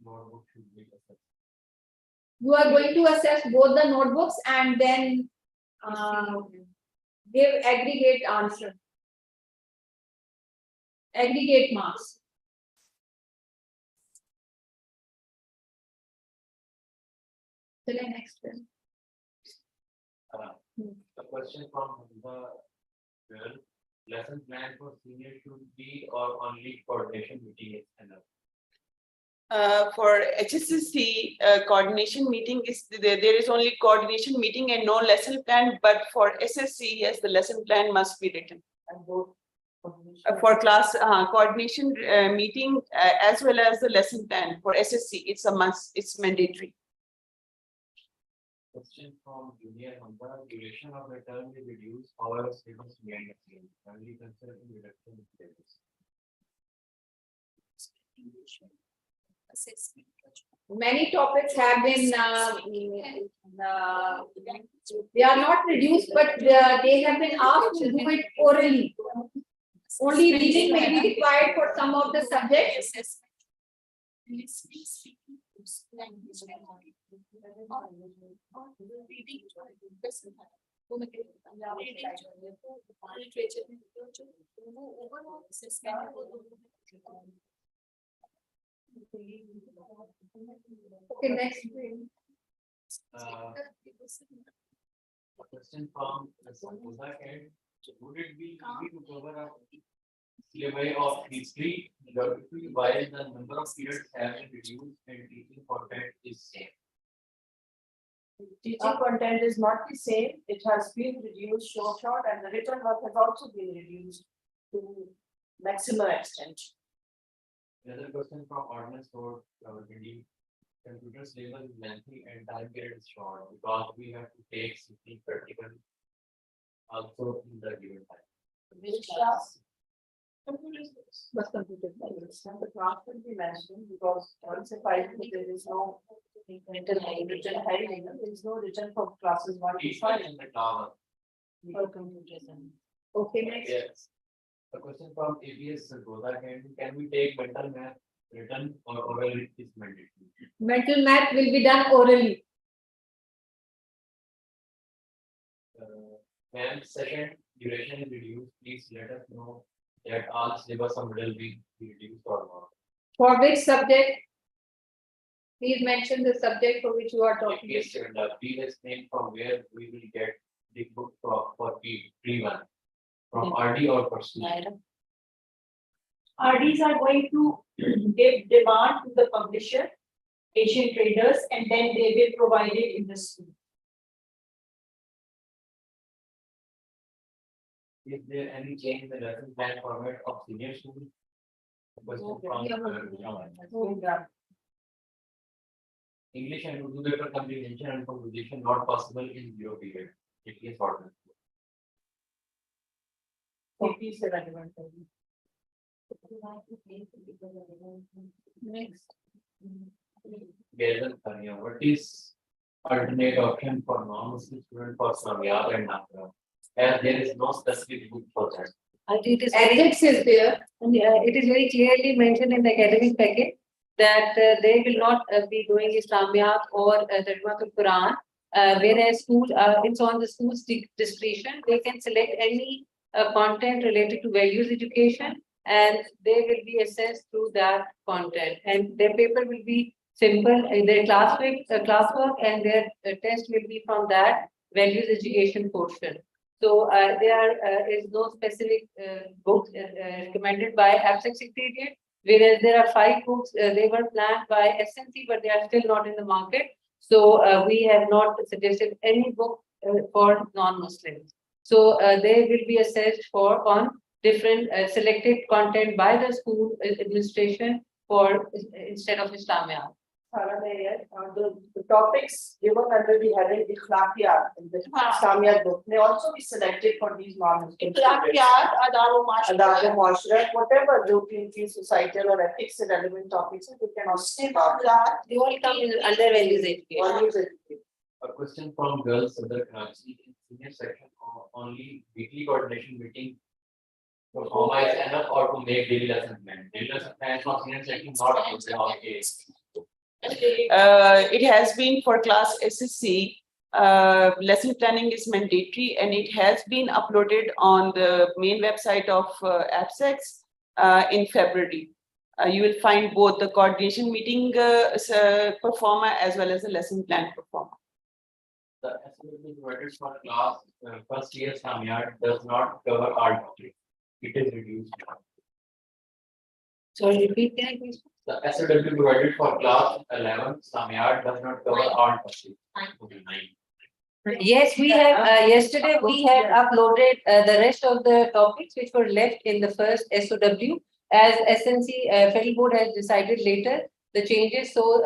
Speaker 4: notebook should be assessed.
Speaker 2: You are going to assess both the notebooks and then give aggregate answer. Aggregate marks. Next one.
Speaker 4: The question from the girl, lesson plan for senior should be or only coordination meeting is enough.
Speaker 3: For HSSC, coordination meeting is, there is only coordination meeting and no lesson plan, but for SSC, yes, the lesson plan must be written. For class coordination meeting as well as the lesson plan for SSC, it's a must, it's mandatory.
Speaker 4: Question from Junior Hamza, duration of the term is reduced, however, syllabus remains the same. Only concern in reduction in syllabus.
Speaker 1: Assessment.
Speaker 2: Many topics have been they are not reduced, but they have been asked to do it orally. Only reading may be required for some of the subjects.
Speaker 1: Assessment. Listening, speaking, language memory. Or reading, doesn't matter. Reading, literature, overall assessment.
Speaker 2: Okay, next.
Speaker 4: A question from Samuda Kent, would it be easy to cover up syllabi of history, geography, while the number of periods have been reduced and teaching content is same?
Speaker 6: Teaching content is not the same, it has been reduced short, and the written work has also been reduced to maximum extent.
Speaker 4: Another question from Ordnance Road, computer syllabus is lengthy and time period is short because we have to take something practical also in the given time.
Speaker 6: Which class?
Speaker 2: Was completed.
Speaker 6: The class will be mentioned because once if I think there is no written heading, there is no written for classes 1 to
Speaker 4: Each
Speaker 6: 5
Speaker 4: in the tower.
Speaker 6: for computers and.
Speaker 2: Okay, next.
Speaker 4: Yes. A question from ABS Goda, can we take mental math written or oral is mandatory?
Speaker 2: Mental math will be done orally.
Speaker 4: When second duration is reduced, please let us know that all syllabus of middle will be reduced or not.
Speaker 2: For which subject? Please mention the subject for which you are talking.
Speaker 4: ABS please explain from where we will get the book for P1 from RD or personal.
Speaker 6: RDs are going to give demand to the publisher, Asian traders, and then they will provide it in the school.
Speaker 4: Is there any change in the lesson plan format of senior students? Question from English and Urdu paper comprehension and composition not possible in 0 period. It is ordinance.
Speaker 6: Please relevant.
Speaker 2: Next.
Speaker 4: Gazel Tanya, what is alternate option for non-Muslim student for Samyad and Nakra? As there is no specific book for that.
Speaker 7: I think it is very,
Speaker 2: Ethics is there.
Speaker 7: and it is very clearly mentioned in the academic package that they will not be doing Islamiyat or Tarjumatul Quran, whereas school, it's on the school's discretion. They can select any content related to values education, and they will be assessed through that content. And their paper will be simple, their classwork and their test will be from that values education portion. So there is no specific books recommended by APSEC Secretariat, whereas there are 5 books, they were planned by SNC, but they are still not in the market. So we have not suggested any book for non-Muslims. So they will be assessed on different selected content by the school administration for instead of Islamiyat.
Speaker 6: Sara, the topics given under the heading Ikhlaqiyat in the Islamiyat book may also be selected for these non-Muslim students.
Speaker 1: Ikhlaqiyat, adab wa
Speaker 6: Adab
Speaker 1: mashra,
Speaker 6: Muashara, whatever the societal or ethics relevant topics, we can also start.
Speaker 7: They all come in under values education.
Speaker 6: Values education.
Speaker 4: A question from girls Sadar Karachi in senior section only weekly coordination meeting. Performa is enough or to make daily lesson plan. Daily lesson plan from senior section not uploaded on
Speaker 3: It has been for class SSC. Lesson planning is mandatory and it has been uploaded on the main website of AppSex in February. You will find both the coordination meeting performer as well as the lesson plan performer.
Speaker 4: The SLB provided for class first year Samyard does not cover all topics. It is reduced.
Speaker 7: Sorry, repeat that please.
Speaker 4: The SLW provided for class 11 Samyard does not cover all topics.
Speaker 7: Yes, we have, yesterday we have uploaded the rest of the topics which were left in the first SOW. As SNC Federal Board has decided later, the changes, so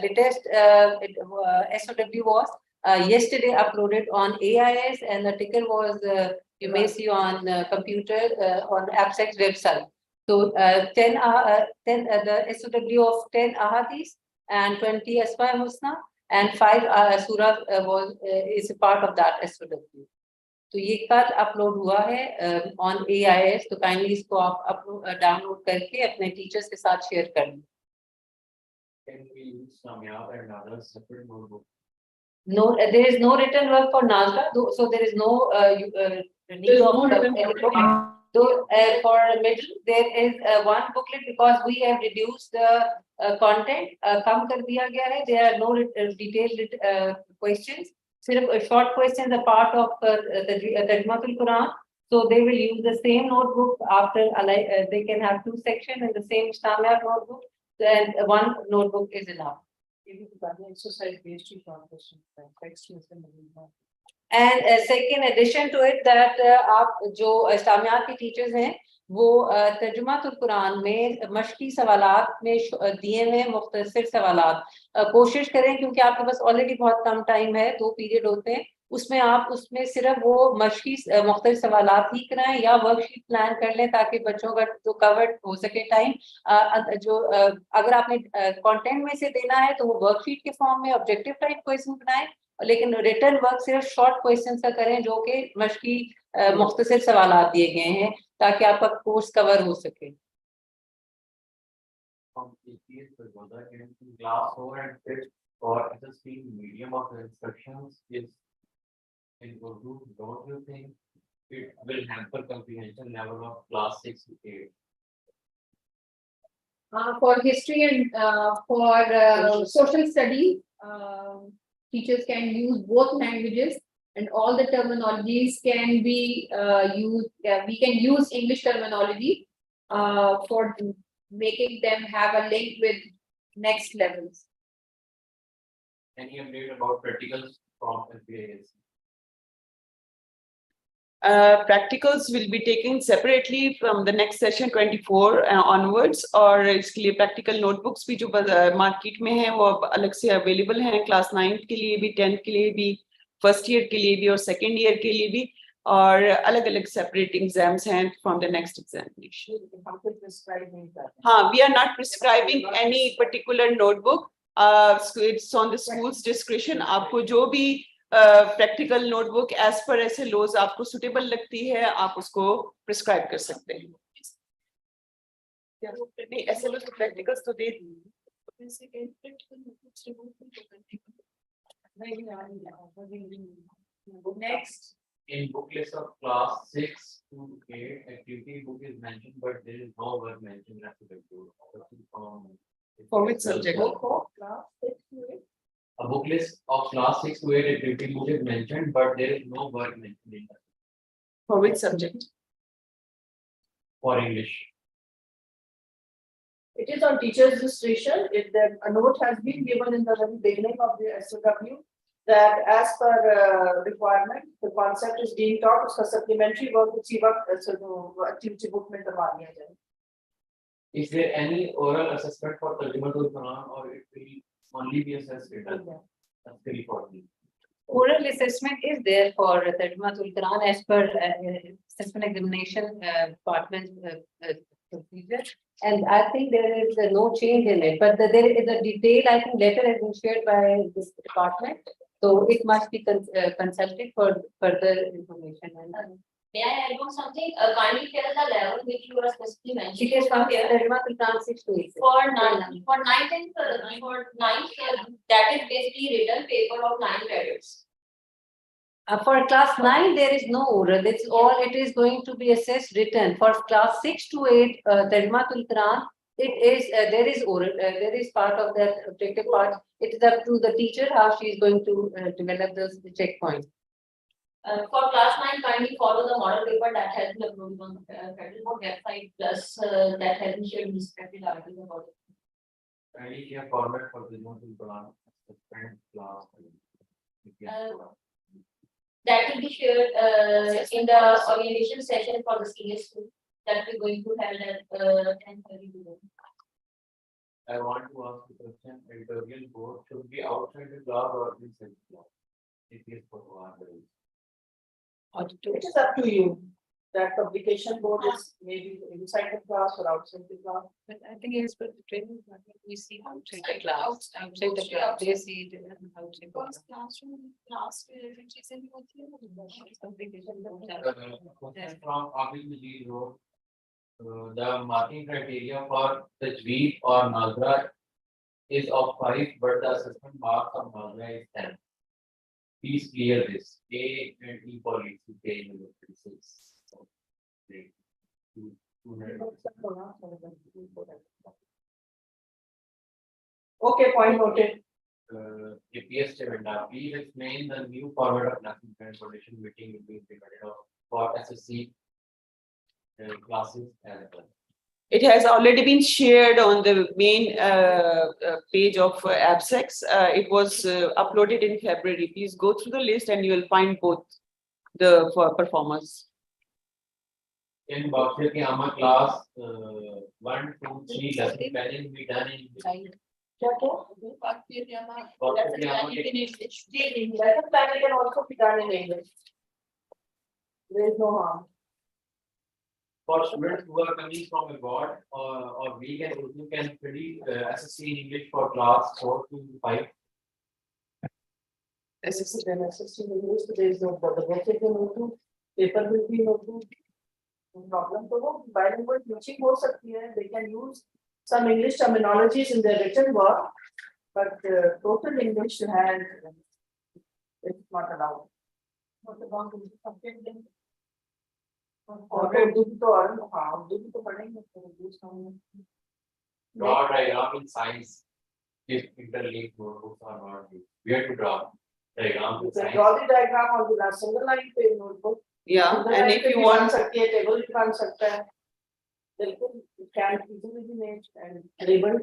Speaker 7: latest SOW was yesterday uploaded on AIS and the ticker was, you may see on computer on AppSex website. So 10 the SOW of 10 ahadith and 20 Asma Husna and 5 surah is a part of that SOW. तो ये कल upload हुआ है on AIS, तो kindly इसको आप download करके अपने टीचर्स के साथ शेयर कर लें.
Speaker 4: Can we use Samyard and other separate notebook?
Speaker 7: No, there is no written work for Nazla, so there is no need of so for middle there is one booklet because we have reduced the content. कम कर दिया गया है. There are no detailed questions. सिर्फ short questions are part of the Tajmatul Quran. So they will use the same notebook after they can have 2 sections in the same Islamiyat notebook. And one notebook is enough.
Speaker 6: Exercise based on question.
Speaker 7: And second addition to it that आप जो इस्लामियात के teachers हैं वो तर्जुमातुल कुरान में मशकी सवालात में दिए हुए मुख्तसर सवालात कोशिश करें क्योंकि आपके पास ऑलरेडी बहुत कम टाइम है 2 पीरियड होते हैं उसमें आप उसमें सिर्फ वो मशकी मुख्तसर सवालात ही कराएं या वर्कशीट प्लान कर लें ताकि बच्चों का जो कवर्ड हो सके टाइम जो अगर आपने कंटेंट में से देना है तो वो वर्कशीट के फॉर्म में ऑब्जेक्टिव टाइप क्वेश्चन बनाएं लेकिन रिटर्न वर्क सिर्फ शॉर्ट क्वेश्चन का करें जो कि मशकी मुख्तसर सवालात दिए गए हैं ताकि आपका कोर्स कवर हो सके.
Speaker 4: Class 4 and 5 for SSC medium of instructions is in Urdu. Don't you think it will hamper comprehension level of class 6 to 8?
Speaker 2: For history and for social studies, teachers can use both languages and all the terminologies can be used. We can use English terminology for making them have a link with next levels.
Speaker 4: Any update about practicals from SBAS?
Speaker 3: Practicals will be taken separately from the next session 24 onwards और इसके लिए practical notebooks भी जो market में हैं वो अलग से available हैं class 9th के लिए भी 10th के लिए भी first year के लिए भी और second year के लिए भी और अलग-अलग separate exams हैं from the next examination. हाँ, we are not prescribing any particular notebook. It's on the school's discretion. आपको जो भी practical notebook as per ऐसे laws आपको suitable लगती है आप उसको prescribe कर सकते हैं. नहीं ऐसे लोग तो practicals तो दे
Speaker 6: Next.
Speaker 4: In book list of class 6 to 8, activity book is mentioned, but there is no work mentioned.
Speaker 3: For which subject?
Speaker 6: Class 6 to 8.
Speaker 4: A book list of class 6 to 8 activity book is mentioned, but there is no work mentioned in that.
Speaker 3: For which subject?
Speaker 4: For English.
Speaker 6: It is on teacher's registration. If a note has been given in the very beginning of the SOW, that as per requirement, the concept is being taught, उसका supplementary work उसी वक्त activity book में करवा दिया जाए.
Speaker 4: Is there any oral assessment for Tarjumatul Quran or it will only be assessed written? That's very important.
Speaker 7: Oral assessment is there for Tarjumatul Quran as per assessment examination department procedure. And I think there is no change in it, but there is a detailed, I think, letter has been shared by this department. So it must be consulted for further information. And
Speaker 1: May I add on something? Kindly tell the level which you are specifically mentioning.
Speaker 7: it is from
Speaker 1: here.
Speaker 7: Tarjumatul Quran 6 to 8.
Speaker 1: For ninth and that is basically written paper of 9 credits.
Speaker 7: For class 9, there is no oral. That's all. It is going to be assessed written. For class 6 to 8, Tarjumatul Quran, it is there is oral. There is part of that objective part. It is up to the teacher how she is going to develop those checkpoints.
Speaker 1: For class 9, kindly follow the model paper that has been uploaded on the Federal Board website, plus that has been shared in respective articles about it.
Speaker 4: Any care format for Tarjumatul Quran, assessment class.
Speaker 1: That will be shared in the orientation session for the senior school that we're going to have at 10:30 today.
Speaker 4: I want to ask the question, editorial board should be outside the class or inside the class? It is for one.
Speaker 6: It is up to you. That publication board is maybe inside the class or outside the class.
Speaker 7: But I think it's for the training, we see outside the class, outside the class, they see it outside the class.
Speaker 1: Classroom, class, which is in what year?
Speaker 4: Question from Abid Majid wrote, the marking criteria for Tajweed or Nazra is of 5, but the assessment marks of Nazra is 10. Please clear this. A and E for each page number 36.
Speaker 6: Okay, point noted.
Speaker 4: APS Chavenda, please explain the new format of national transportation meeting will be implemented for SSC classes as well.
Speaker 3: It has already been shared on the main page of ABSEX. It was uploaded in February. Please go through the list and you will find both the performers.
Speaker 4: In Bhaksha ki Amma class 1, 2, 3 lesson planning will be done in
Speaker 6: Lesson planning can also be done in English. There is no harm.
Speaker 4: for students who are coming from abroad or we can Urdu can study SSC in English for class 4 to 5.
Speaker 6: SSC then SSC in English, there is no problem. The in Urdu, paper will be in Urdu. No problem. So वो bilingual teaching हो सकती है. They can use some English terminologies in their written work, but total English has it's not allowed. What about the subject then? और उर्दू तो और हाँ उर्दू तो पढ़ेंगे तो उर्दू समझ.
Speaker 4: Draw diagram in science if interlinked notebooks are not used. We have to draw diagram in
Speaker 6: You can
Speaker 4: science.
Speaker 6: draw the diagram on the single line पे notebook.
Speaker 3: Yeah,
Speaker 6: Single
Speaker 3: and
Speaker 6: line
Speaker 3: if
Speaker 6: पे
Speaker 3: you
Speaker 6: भी
Speaker 3: want
Speaker 6: बन सकती है, table भी बन सकता है. बिल्कुल, it can easily be made and labeled.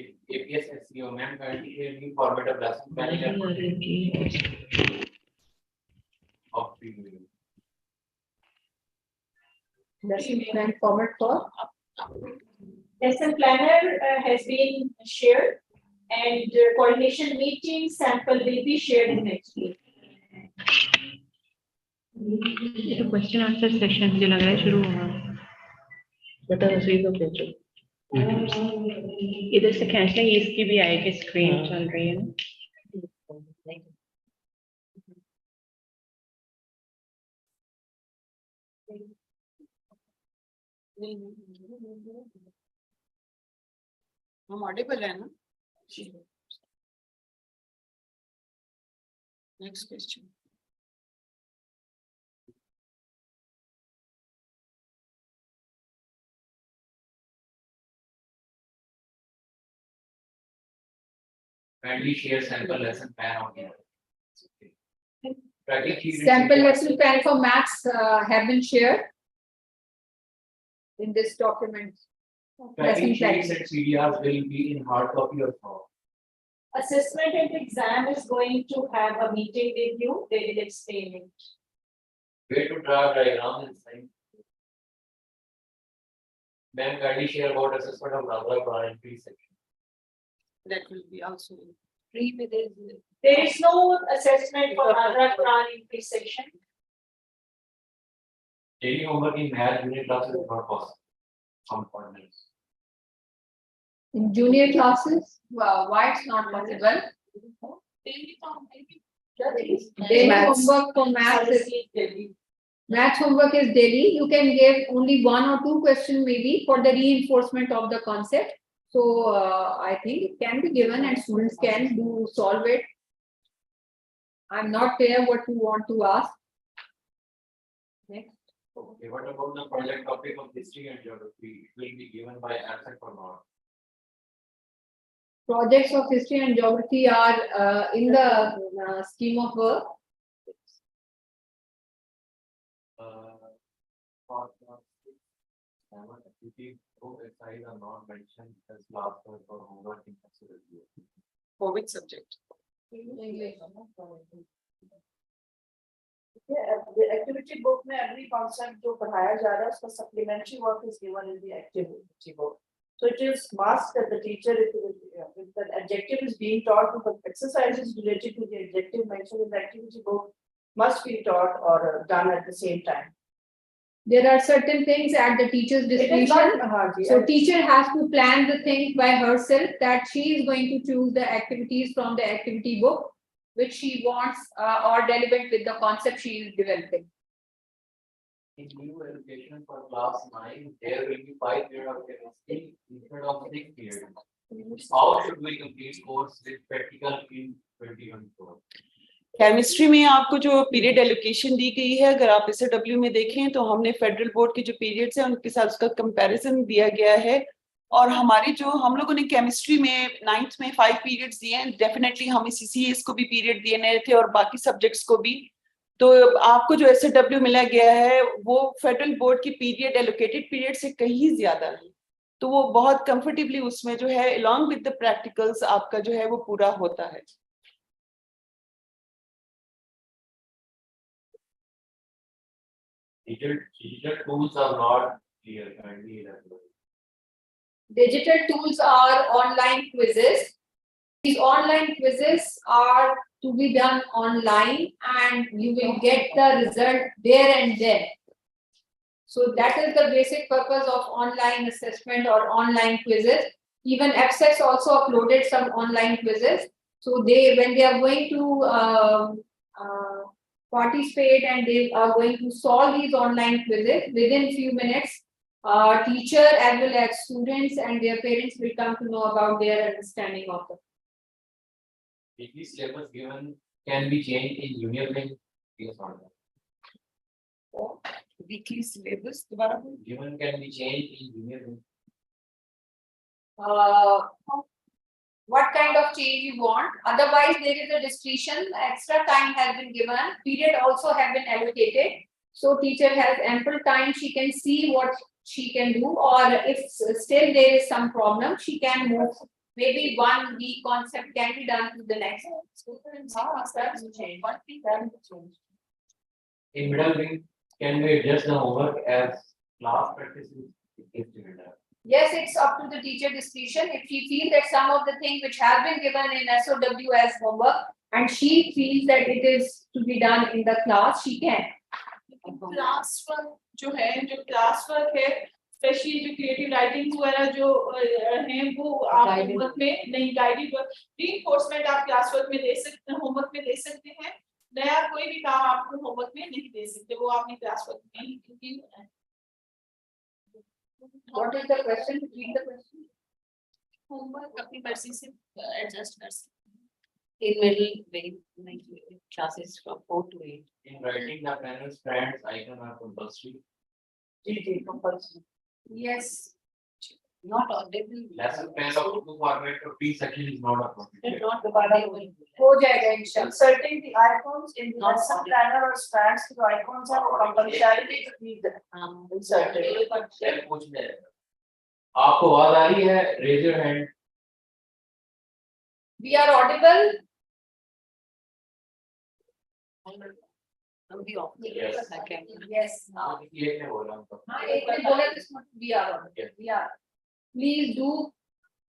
Speaker 4: If APS SCOM currently a new format of lesson planning of the
Speaker 2: Lesson plan format for
Speaker 1: Lesson planner has been shared and coordination meeting sample will be shared in next week.
Speaker 8: ये तो question answer session मुझे लग रहा है शुरू हुआ बता रसोई को भेजो इधर से खींच लें ये इसकी भी आएगी स्क्रीन चल रही है ना
Speaker 3: हम ऑडिबल है ना next question
Speaker 4: kindly share sample lesson plan of the practice sheet.
Speaker 2: sample lesson plan for maths have been shared in this document. Lesson
Speaker 4: Practice
Speaker 2: plan.
Speaker 4: sheets and CDRs will be in hard copy or soft.
Speaker 6: Assessment and exam is going to have a meeting with you, they will explain it.
Speaker 4: Where to draw diagram and sign. Ma'am, kindly share about assessment of Nadra Quran in pre-section.
Speaker 3: That will be also.
Speaker 7: Free with this.
Speaker 6: There is no assessment for Nadra Quran in pre-section.
Speaker 4: Daily homework in math unit classes is not possible. Some partners.
Speaker 2: In junior classes, why it's not possible? Daily homework for maths is, maths homework is daily. You can give only 1 or 2 questions maybe for the reinforcement of the concept. So I think it can be given and students can solve it. I'm not clear what you want to ask. Next.
Speaker 4: Okay, what about the project topic of history and geography? It will be given by absent or not?
Speaker 2: Projects of history and geography are in the scheme of work.
Speaker 4: Activity group exercise are not mentioned as last word for homework in consideration.
Speaker 3: For which subject?
Speaker 6: The activity book में every concept जो पढ़ाया जा रहा है उसका supplementary work is given in the activity book. So it is must that the teacher, if the objective is being taught, the exercises related to the objective mentioned in the activity book must be taught or done at the same time.
Speaker 2: There are certain things at the teacher's
Speaker 6: It is
Speaker 2: discretion.
Speaker 6: not,
Speaker 2: So teacher has to plan the thing by herself that she is going to choose the activities from the activity book, which she wants or relevant with the concept she is developing.
Speaker 4: In new education for class 9, there will be 5 periods of chemistry instead of 6 periods. How should we complete course with practical in 2024?
Speaker 3: Chemistry में आपको जो period allocation दी गई है, अगर आप SOW में देखें तो हमने फेडरल बोर्ड के जो पीरियड्स हैं उनके साथ उसका कंपैरिजन दिया गया है। और हमारे जो हम लोगों ने केमिस्ट्री में 9th में 5 पीरियड्स दिए हैं, डेफिनेटली हमें CCS को भी पीरियड दिए थे और बाकी सब्जेक्ट्स को भी। तो आपको जो SOW मिला गया है वो फेडरल बोर्ड की पीरियड एलोकेटेड पीरियड से कहीं ज्यादा है, तो वो बहुत कंफर्टेबली उसमें जो है अलॉन्ग विद द प्रैक्टिकल्स आपका जो है वो पूरा होता है।
Speaker 4: Digital tools are not clear, kindly elaborate.
Speaker 2: Digital tools are online quizzes. These online quizzes are to be done online and you will get the result there and then. So that is the basic purpose of online assessment or online quizzes. Even FSEX also uploaded some online quizzes. So when they are going to participate and they are going to solve these online quizzes within few minutes, teacher as well as students and their parents will come to know about their understanding of the.
Speaker 4: Weekly syllabus given can be changed in junior wing. Yes or no?
Speaker 3: Weekly syllabus दोबारा
Speaker 4: Given can be changed in junior wing.
Speaker 2: What kind of change you want? Otherwise, there is a discretion. Extra time has been given. Period also have been allocated. So teacher has ample time. She can see what she can do, or if still there is some problem, she can move. Maybe 1 week concept can be done to the next.
Speaker 4: In middle wing, can we adjust the homework as class practices?
Speaker 2: Yes, it's up to the teacher discretion. If she feels that some of the things which have been given in SOW as homework and she feels that it is to be done in the class, she can.
Speaker 6: Class work जो class work है, specially जो creative writing वगैरह जो हैं वो आप homework में नहीं, गाइडेड वर्क रीइंफोर्समेंट आप क्लास वर्क में दे सकते हैं, होमवर्क में दे सकते हैं। नया कोई भी काम आपको होमवर्क में नहीं दे सकते, वो आपने क्लास वर्क में ही क्योंकि
Speaker 2: What is the question? Read the question.
Speaker 1: Homework अपनी मर्जी से एडजस्ट कर सकते हैं।
Speaker 7: In middle way, classes from 4 to 8.
Speaker 4: In writing, the parents' friends icon are compulsory.
Speaker 6: जी compulsory.
Speaker 2: Yes.
Speaker 7: Not all, they will.
Speaker 4: Lesson plan of 2 format for P-section is not appropriate.
Speaker 6: Not दोबारा
Speaker 2: हो जाएगा इंशाल्लाह.
Speaker 6: inserting the icons in the lesson planner or strands, the icons are compulsory to be inserted.
Speaker 4: चल पूछने हैं। आपको आवाज आ रही है? Raise your hand.
Speaker 2: We are audible.
Speaker 4: Yes.
Speaker 7: Okay.
Speaker 2: Yes.
Speaker 4: ये क्या बोला हमको?
Speaker 2: हाँ, एक ने बोला this one, we are audible. We are. Please do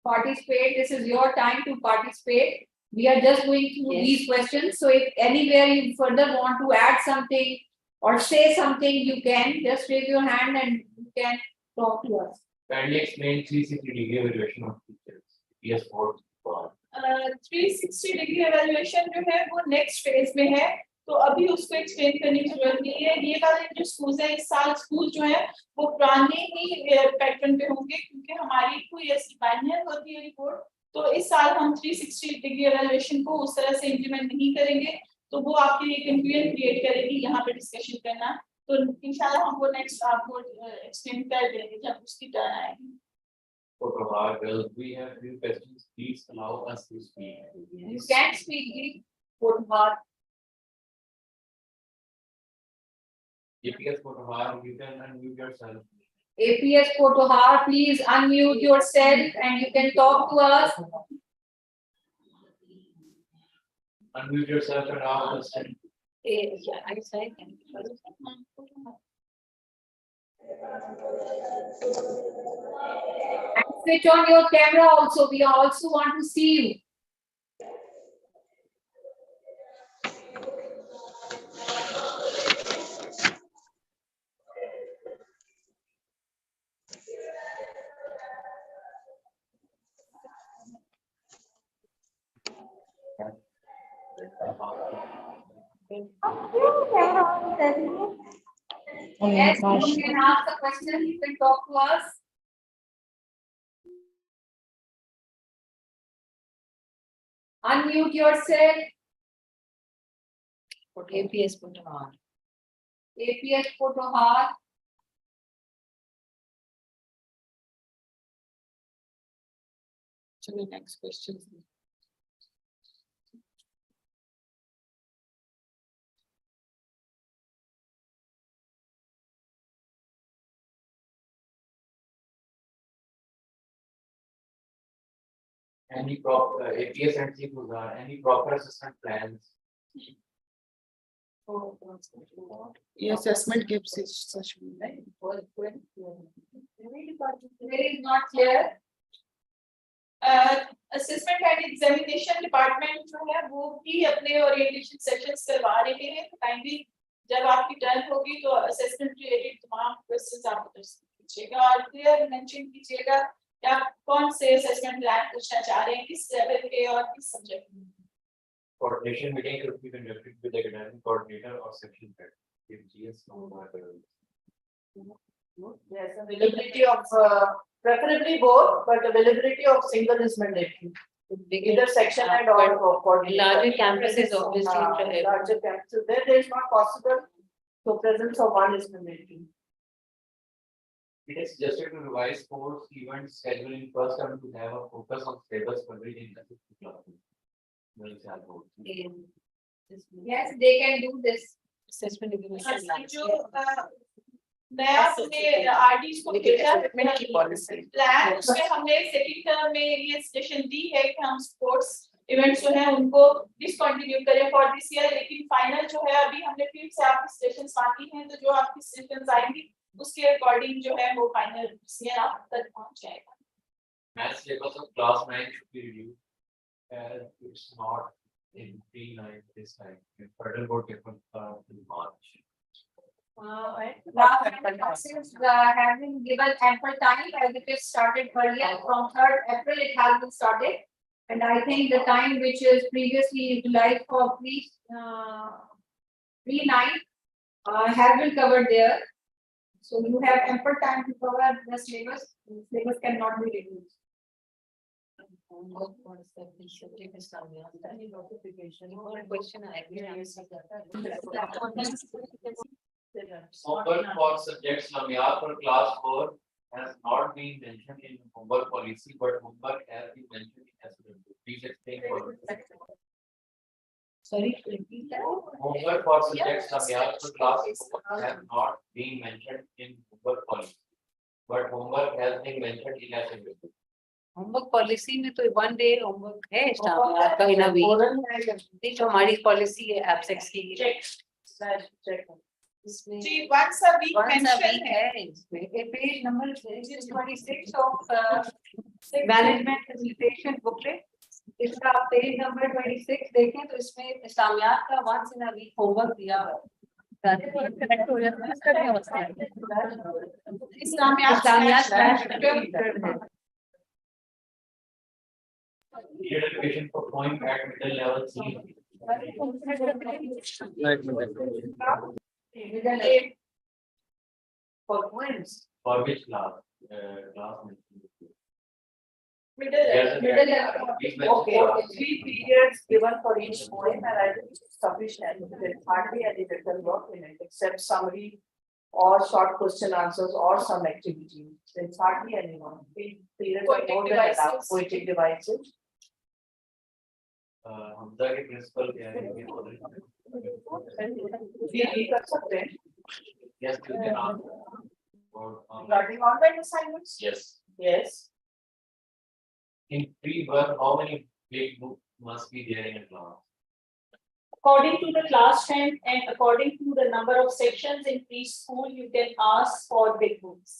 Speaker 2: participate. This is your time to participate. We are just going through
Speaker 7: Yes.
Speaker 2: these questions. So if anywhere you further want to add something or say something, you can just raise your hand and you can talk to us.
Speaker 4: Kindly explain 360 degree evaluation of teachers. PS4.
Speaker 6: 360 degree evaluation जो है वो next phase में है, तो अभी उसको explain करने की जरूरत नहीं है। ये वाले जो स्कूल है, इस साल स्कूल जो है वो पुराने ही पैटर्न पे होंगे, क्योंकि हमारी कोई ऐसी बाइनरी होती है रिपोर्ट, तो इस साल हम 360 डिग्री एवेल्युएशन को उस तरह से इम्प्लीमेंट नहीं करेंगे, तो वो आपके लिए कंफ्यूजन क्रिएट करेगी यहाँ पे डिस्कशन करना। तो इंशाल्लाह हम वो नेक्स्ट आपको एक्सप्लेन कर देंगे जब उसकी टर्न आएगी।
Speaker 4: Photograph girls, we have few questions. Please allow us to speak.
Speaker 2: You can speak the photograph.
Speaker 4: APS photograph, you can unmute yourself.
Speaker 2: APS Photohar, please unmute yourself and you can talk to us.
Speaker 4: Unmute yourself and ask question.
Speaker 7: Yeah, I say.
Speaker 2: And switch on your camera also. We also want to see you. Yes, you can ask the question, you can talk to us. Unmute yourself.
Speaker 7: APS put on.
Speaker 2: APS Photohar.
Speaker 3: चलो next question.
Speaker 4: Any proper APS and C any proper assessment plans?
Speaker 3: ये assessment gives such.
Speaker 2: Very not clear.
Speaker 6: Assessment and examination department जो है वो भी अपने orientation sessions करवा रहे हैं, तो काइंडली जब आपकी टर्न होगी तो असेसमेंट रिलेटेड तमाम क्वेश्चंस आप पूछिएगा और क्लियर मेंशन कीजिएगा कि आप कौन से असेसमेंट प्लान पूछना चाह रहे हैं, किस लेवल पे और किस सब्जेक्ट में।
Speaker 4: Coordination meeting could be conducted with the academic coordinator or section head. If GS
Speaker 6: Yes, availability of preferably both, but availability of single is mandatory. Either section head or coordinator.
Speaker 7: Larger campuses obviously.
Speaker 6: Larger campuses, there is not possible, so presence of one is mandatory.
Speaker 4: It is suggested to revise course events scheduling first term to have a focus on syllabus coverage in the classes.
Speaker 2: Yes, they can do this.
Speaker 7: Assessment
Speaker 6: जो नया हमने RDs को भेजा
Speaker 3: Development की policy.
Speaker 6: Plan, उसमें हमने second term में ये सजेशन दी है कि हम स्पोर्ट्स इवेंट्स जो है उनको डिसकंटिन्यू करें फॉर दिस ईयर, लेकिन फाइनल जो है अभी हमने फिर से आपकी सजेशंस मांगी हैं, तो जो आपकी सजेशंस आएंगी उसके अकॉर्डिंग जो है वो फाइनल दिस ईयर आप तक पहुंच जाएगा।
Speaker 4: Math syllabus of class 9 should be reviewed as it's not in P9 this time. If further board paper in March.
Speaker 2: Classes have been given ample time as it is started earlier from 3rd April it has been started. And I think the time which is previously utilized for pre-9 has been covered there. So you have ample time to cover the syllabus. The syllabus cannot be reduced.
Speaker 4: Homework for subjects Lamiyat for class 4 has not been mentioned in homework policy, but homework has been mentioned in SOP. Please explain what.
Speaker 7: Sorry.
Speaker 4: Homework for subjects Lamiyat for class 4 has not been mentioned in homework policy, but homework has been mentioned in SOP.
Speaker 7: Homework policy में तो 1 day homework है आपका इन a week,
Speaker 6: Oral है या
Speaker 7: जो हमारी policy है एब्सेक्स की
Speaker 6: check, check.
Speaker 7: इसमें
Speaker 3: See, once a week
Speaker 7: once a
Speaker 3: mention
Speaker 7: week
Speaker 3: है.
Speaker 7: है इसमें page number 26 of management facilitation booklet, इसका पेज नंबर 26 देखें तो इसमें इस्लामियात का once in a week homework दिया हुआ है। इस्लामियात
Speaker 4: Period allocation for point at middle level C.
Speaker 6: For points.
Speaker 4: For which class? Class.
Speaker 6: Middle
Speaker 4: Yes,
Speaker 6: level.
Speaker 4: Please mention
Speaker 6: Okay,
Speaker 4: class.
Speaker 6: 3 periods given for each poem and I think it's sufficient. There's hardly any written work in it except summary or short question answers or some activity. There's hardly anyone. Periods are more than enough. Poetic devices.
Speaker 4: Hamza के principal क्या है?
Speaker 6: ये कर सकते हैं.
Speaker 4: Yes, you can ask.
Speaker 6: Regarding online assignments?
Speaker 4: Yes.
Speaker 6: Yes.
Speaker 4: In pre-work, how many big books must be there in a class?
Speaker 1: According to the class strength and according to the number of sections in preschool, you can ask for big books.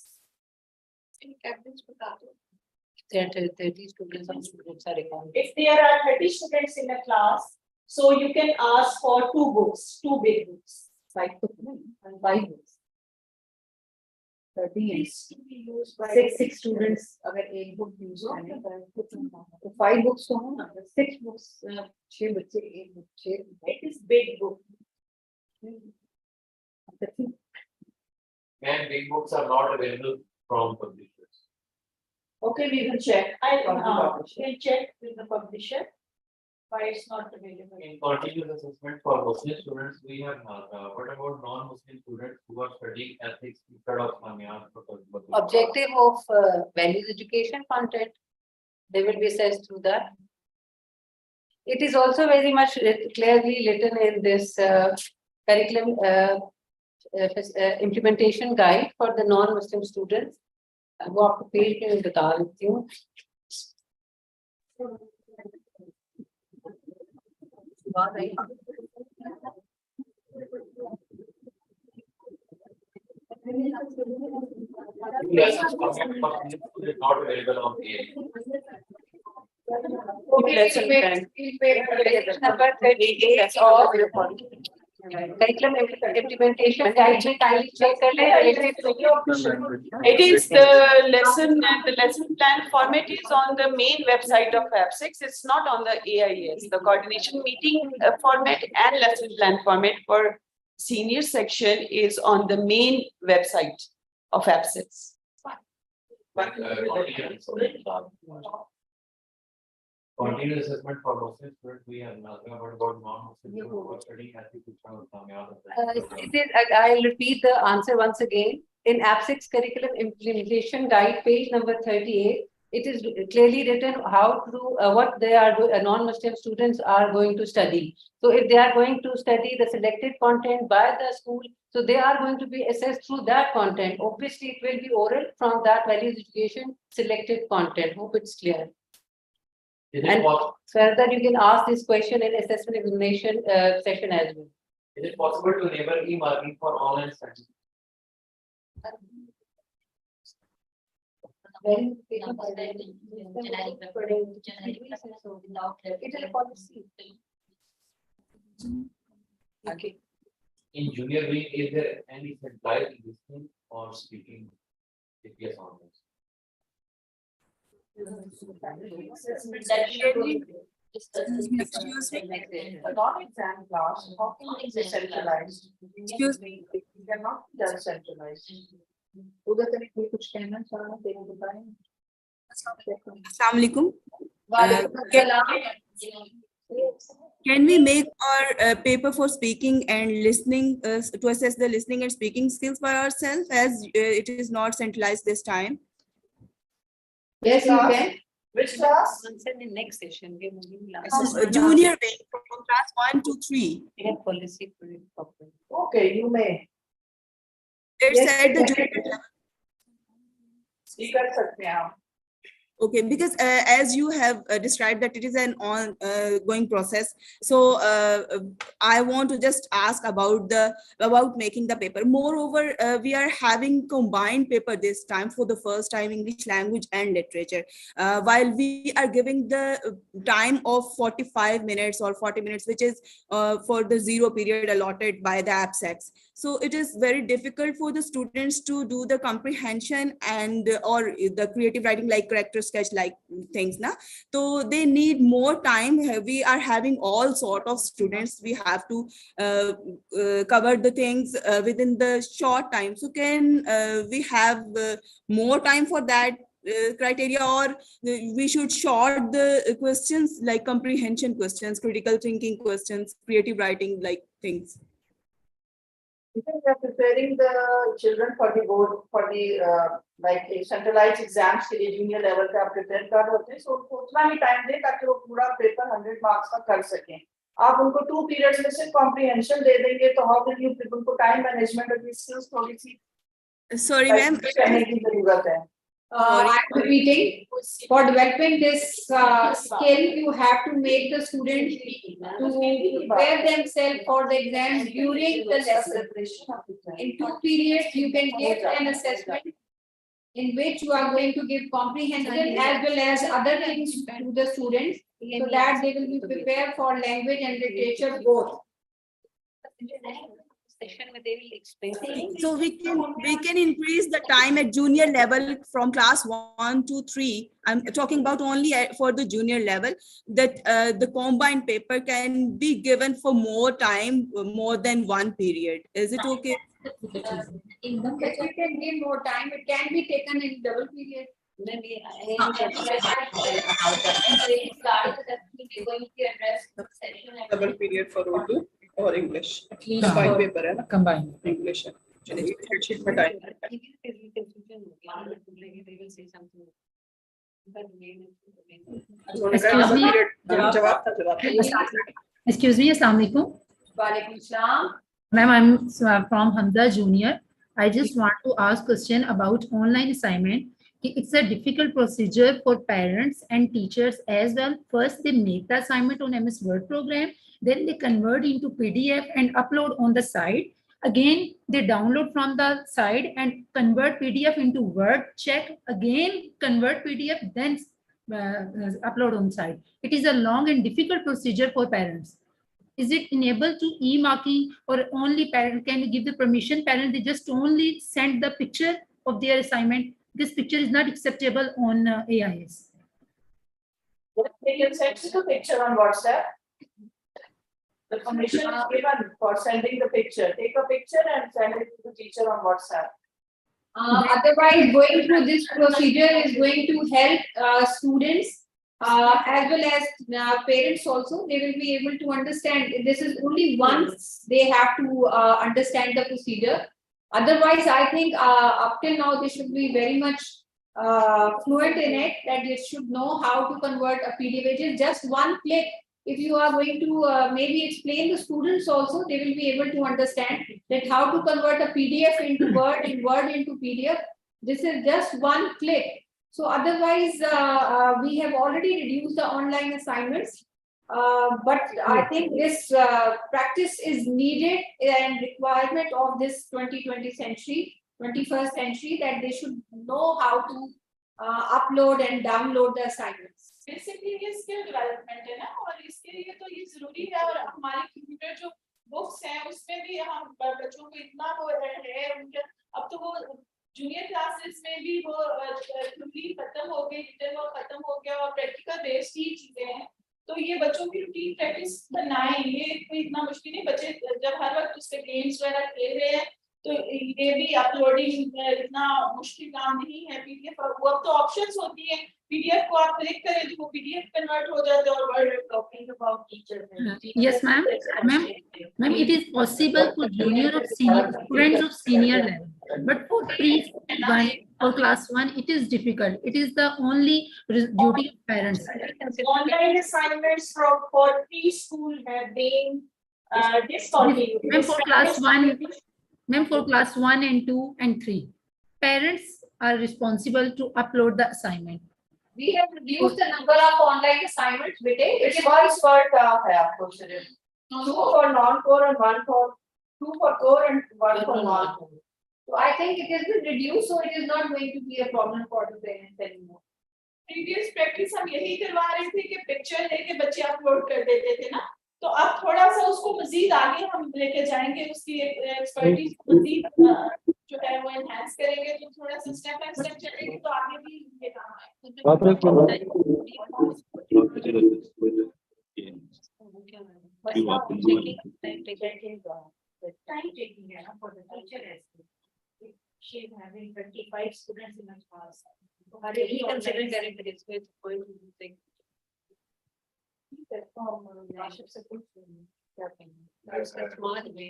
Speaker 7: that 30 students and students are accounted.
Speaker 1: If there are 30 students in a class, so you can ask for 2 books, 2 big books.
Speaker 2: 5 to 5 books. 30
Speaker 1: These to be used by
Speaker 2: 6 students अगर एक book use करें तो 5 books तो हो ना 6 books 6 बच्चे एक book 6
Speaker 1: It is big book.
Speaker 4: And big books are not available from publishers.
Speaker 6: Okay, we will check. From the publisher.
Speaker 1: We'll check with the publisher why it's not available.
Speaker 4: In continuous assessment for Muslim students, we have what about non-Muslim students who are studying ethics instead of Islamiyat?
Speaker 7: Objective of values education content, they will be assessed through that. It is also very much clearly written in this curriculum implementation guide for the non-Muslim students. वो आपको page पे मैं बता देती हूँ.
Speaker 4: Lessons content for Muslims is not available on the
Speaker 7: Lesson plan. Page number 38 of curriculum implementation guide में kindly check कर लें related to
Speaker 3: It is the lesson and the lesson plan format is on the main website of AppSix. It's not on the AIS. The coordination meeting format and lesson plan format for senior section is on the main website of AppSix.
Speaker 4: continuous assessment for Muslim students, we have nothing about non-Muslim students who are studying ethics instead of Islamiyat.
Speaker 7: It is, I'll repeat the answer once again. In AppSix curriculum implementation guide, page number 38, it is clearly written how to, what they are, non-Muslim students are going to study. So if they are going to study the selected content by the school, so they are going to be assessed through that content. Obviously, it will be oral from that values education selected content. Hope it's clear.
Speaker 4: Is it
Speaker 7: And
Speaker 4: possible?
Speaker 7: further, you can ask this question in assessment examination session as well.
Speaker 4: Is it possible to enable e-marking for online study?
Speaker 7: When
Speaker 1: It
Speaker 7: is a policy. Okay.
Speaker 4: In junior wing, is there any centralized listening or speaking? If yes or no?
Speaker 1: That should be discussed.
Speaker 6: A non-exam class, how can it be centralized?
Speaker 9: Excuse
Speaker 6: me. It cannot be done centralized.
Speaker 2: उधर तक कोई कुछ कहना चाह रहा है तेरे बताएं.
Speaker 9: Assalamu alaikum. Can we make our paper for speaking and listening to assess the listening and speaking skills by ourselves as it is not centralized this time?
Speaker 2: Yes, you can.
Speaker 6: Which class?
Speaker 7: Answer in next session. We are moving last.
Speaker 9: Junior wing from class 1 to 3.
Speaker 7: We have policy for it properly.
Speaker 6: Okay, you may.
Speaker 9: It's
Speaker 2: Yes,
Speaker 9: at the
Speaker 2: yes.
Speaker 9: junior level.
Speaker 6: ये कर सकते हैं आप.
Speaker 9: Okay, because as you have described that it is an ongoing process, so I want to just ask about making the paper. Moreover, we are having combined paper this time for the first time, English language and literature. While we are giving the time of 45 minutes or 40 minutes, which is for the zero period allotted by the APSEX. So it is very difficult for the students to do the comprehension and or the creative writing like character sketch like things na. So they need more time. We are having all sort of students. We have to cover the things within the short time. So can we have more time for that criteria, or we should short the questions like comprehension questions, critical thinking questions, creative writing like things?
Speaker 6: Because we are preparing the children for the board, for the like centralized exams के लिए junior level का prepare कर होते हैं, so उनको उतना ही time दे ताकि वो पूरा paper 100 marks का कर सकें. आप उनको 2 periods में सिर्फ comprehension दे देंगे तो how will you उनको time management और skills थोड़ी सी
Speaker 9: Sorry ma'am,
Speaker 6: करने की जरूरत है.
Speaker 2: I'm repeating, for developing this skill, you have to make the students to prepare themselves for the exams during the lesson. In 2 periods, you can give an assessment in which you are going to give comprehension as well as other things to the students, so that they will be prepared for language and literature both.
Speaker 7: Session where they will explain things.
Speaker 9: so we can increase the time at junior level from class 1 to 3. I'm talking about only for the junior level, that the combined paper can be given for more time, more than 1 period. Is it okay?
Speaker 2: If you can give more time, it can be taken in double period.
Speaker 7: Maybe
Speaker 3: Double period for Urdu or English.
Speaker 10: हाँ,
Speaker 3: Combined paper है ना?
Speaker 10: combined.
Speaker 3: English है. चलिए spreadsheet में type करते हैं.
Speaker 7: they will say something.
Speaker 3: उन्होंने कहा double period. जवाब था.
Speaker 10: Excuse me, Assalamu alaikum.
Speaker 2: Walaikum Assalam.
Speaker 10: Ma'am, I'm from Hamza Junior. I just want to ask question about online assignment. It's a difficult procedure for parents and teachers as well. First, they make the assignment on MS Word program, then they convert into PDF and upload on the site. Again, they download from the site and convert PDF into Word, check, again convert PDF, then upload on site. It is a long and difficult procedure for parents. Is it enabled to e-marking, or only parent can you give the permission parent they just only send the picture of their assignment? This picture is not acceptable on AIS.
Speaker 6: They can send you the picture on WhatsApp. The permission is given for sending the picture. Take a picture and send it to the teacher on WhatsApp.
Speaker 2: Otherwise, going through this procedure is going to help students as well as parents also. They will be able to understand. This is only once they have to understand the procedure. Otherwise, I think up till now they should be very much fluent in it, that they should know how to convert a PDF. It is just one click. If you are going to maybe explain the students also, they will be able to understand that how to convert a PDF into Word and Word into PDF. This is just one click. So otherwise, we have already reduced the online assignments. But I think this practice is needed and requirement of this 2020 century, 21st century, that they should know how to upload and download the assignments.
Speaker 1: Basically ये skill development है ना, और इसके लिए तो ये जरूरी है, और हमारे कंप्यूटर जो बुक्स हैं उसमें भी हम बच्चों को इतना वो है उनके, अब तो वो जूनियर क्लासेस में भी वो थ्योरी खत्म हो गई, रिटन वो खत्म हो गया और प्रैक्टिकल बेस्ड ही चीजें हैं. तो ये बच्चों की रूटीन प्रैक्टिस बनाएं, ये कोई इतना मुश्किल नहीं. बच्चे जब हर वक्त उसके गेम्स वगैरह खेल रहे हैं तो ये भी अपलोडिंग इतना मुश्किल काम नहीं है. पीडीएफ वो अब तो ऑप्शंस होती है, पीडीएफ को आप क्लिक करें तो वो पीडीएफ कन्वर्ट हो जाता है. और word talking about teacher.
Speaker 10: Yes, ma'am. Ma'am, it is possible for junior or senior students of senior level, but for pre-1 or class 1, it is difficult. It is the only duty of parents.
Speaker 1: Online assignments for preschool have been discontinued.
Speaker 10: Ma'am, for class 1, ma'am, for class 1 and 2 and 3, parents are responsible to upload the assignment.
Speaker 2: We have reduced the number of online assignments, bete.
Speaker 6: It's one per है आपको सिर्फ 2 for non-core and 1 for 2 for core and 1 for non-core.
Speaker 2: So I think it has been reduced, so it is not going to be a problem for the parents anymore.
Speaker 1: Previous practice हम यही करवा रहे थे कि picture लेके बच्चे upload कर देते थे ना, तो अब थोड़ा सा उसको मजीद आगे हम लेके जाएंगे, उसकी एक्सपर्टीज मजीद जो है वो एनहांस करेंगे, तो थोड़ा सा स्टेप बाय स्टेप चलेंगे तो आगे भी ये काम
Speaker 6: Time taking है ना for the teacher as well. She is having 25 students in her class.
Speaker 7: He considered that it is going to take.
Speaker 6: Rashid से पूछ
Speaker 7: There's a smart way.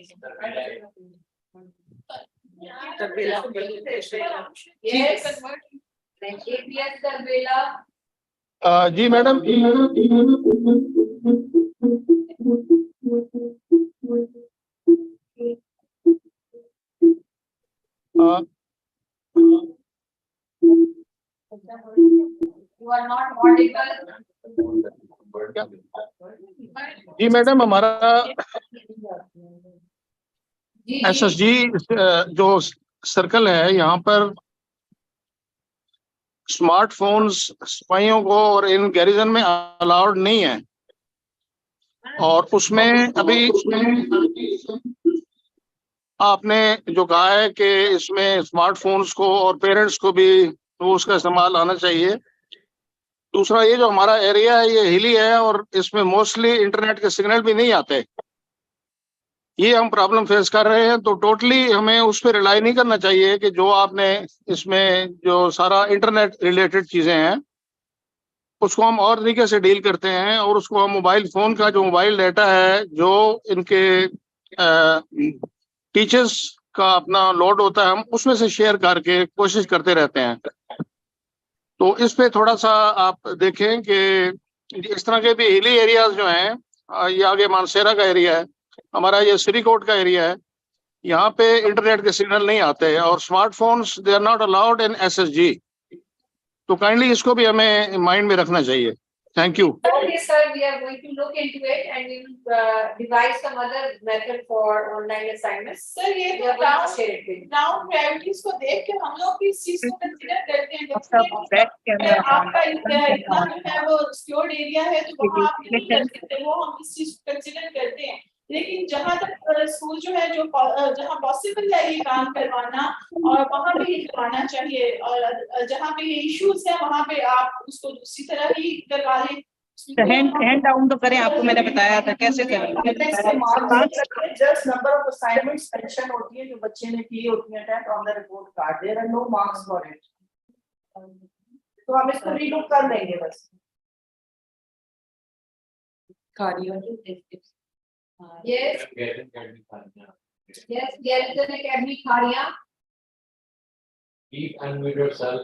Speaker 2: Yes. Then APS Darbela.
Speaker 5: जी madam,
Speaker 2: You are not audible.
Speaker 5: जी madam, हमारा
Speaker 2: जी,
Speaker 5: SSG जो circle है, यहाँ पर स्मार्टफोन्स सिपाहियों को और इन गैरिजन में अलाउड नहीं है, और उसमें अभी आपने जो कहा है कि इसमें स्मार्टफोन्स को और पेरेंट्स को भी तो उसका इस्तेमाल आना चाहिए। दूसरा, ये जो हमारा एरिया है ये हिली है और इसमें मोस्टली इंटरनेट के सिग्नल भी नहीं आते, ये हम प्रॉब्लम फेस कर रहे हैं। तो टोटली हमें उस पर रिलाई नहीं करना चाहिए कि जो आपने इसमें जो सारा इंटरनेट रिलेटेड चीजें हैं उसको हम और तरीके से डील करते हैं, और उसको हम मोबाइल फोन का जो मोबाइल डाटा है जो इनके टीचर्स का अपना लोड होता है, हम उसमें से शेयर करके कोशिश करते रहते हैं। तो इस पे थोड़ा सा आप देखें कि इस तरह के भी हिली एरियाज जो हैं, ये आगे मानसेरा का एरिया है, हमारा ये सिरीकोट का एरिया है, यहाँ पे इंटरनेट के सिग्नल नहीं आते हैं और smartphones they are not allowed in SSG। तो काइंडली इसको भी हमें माइंड में रखना चाहिए। Thank you.
Speaker 2: Okay, sir, we are going to look into it and we will devise some other method for online assignments.
Speaker 1: Sir ये
Speaker 2: We
Speaker 1: तो
Speaker 2: are going to share it with you.
Speaker 1: Ground realities को देख के हम लोग भी इस चीज को कंसीडर करते हैं। आपका इतना जो है वो सिक्योर्ड एरिया है तो वहाँ आप नहीं कर सकते, वो हम इस चीज को कंसीडर करते हैं। लेकिन जहाँ तक स्कूल जो है, जो जहाँ पॉसिबल है ये काम करवाना, और वहाँ पे ही करवाना चाहिए, और जहाँ पे ये इश्यूज है वहाँ पे आप उसको दूसरी तरह ही करवा लें।
Speaker 3: हैंड डाउन तो करें, आपको मैंने बताया था कैसे करें।
Speaker 6: Just number of assignments mention होती है जो बच्चे ने की होती है test on the report card, there are no marks for it. तो हम इसको रीलुक कर देंगे बस।
Speaker 2: Yes, yes, Garrison Academy Kharia,
Speaker 4: Please unmute yourself.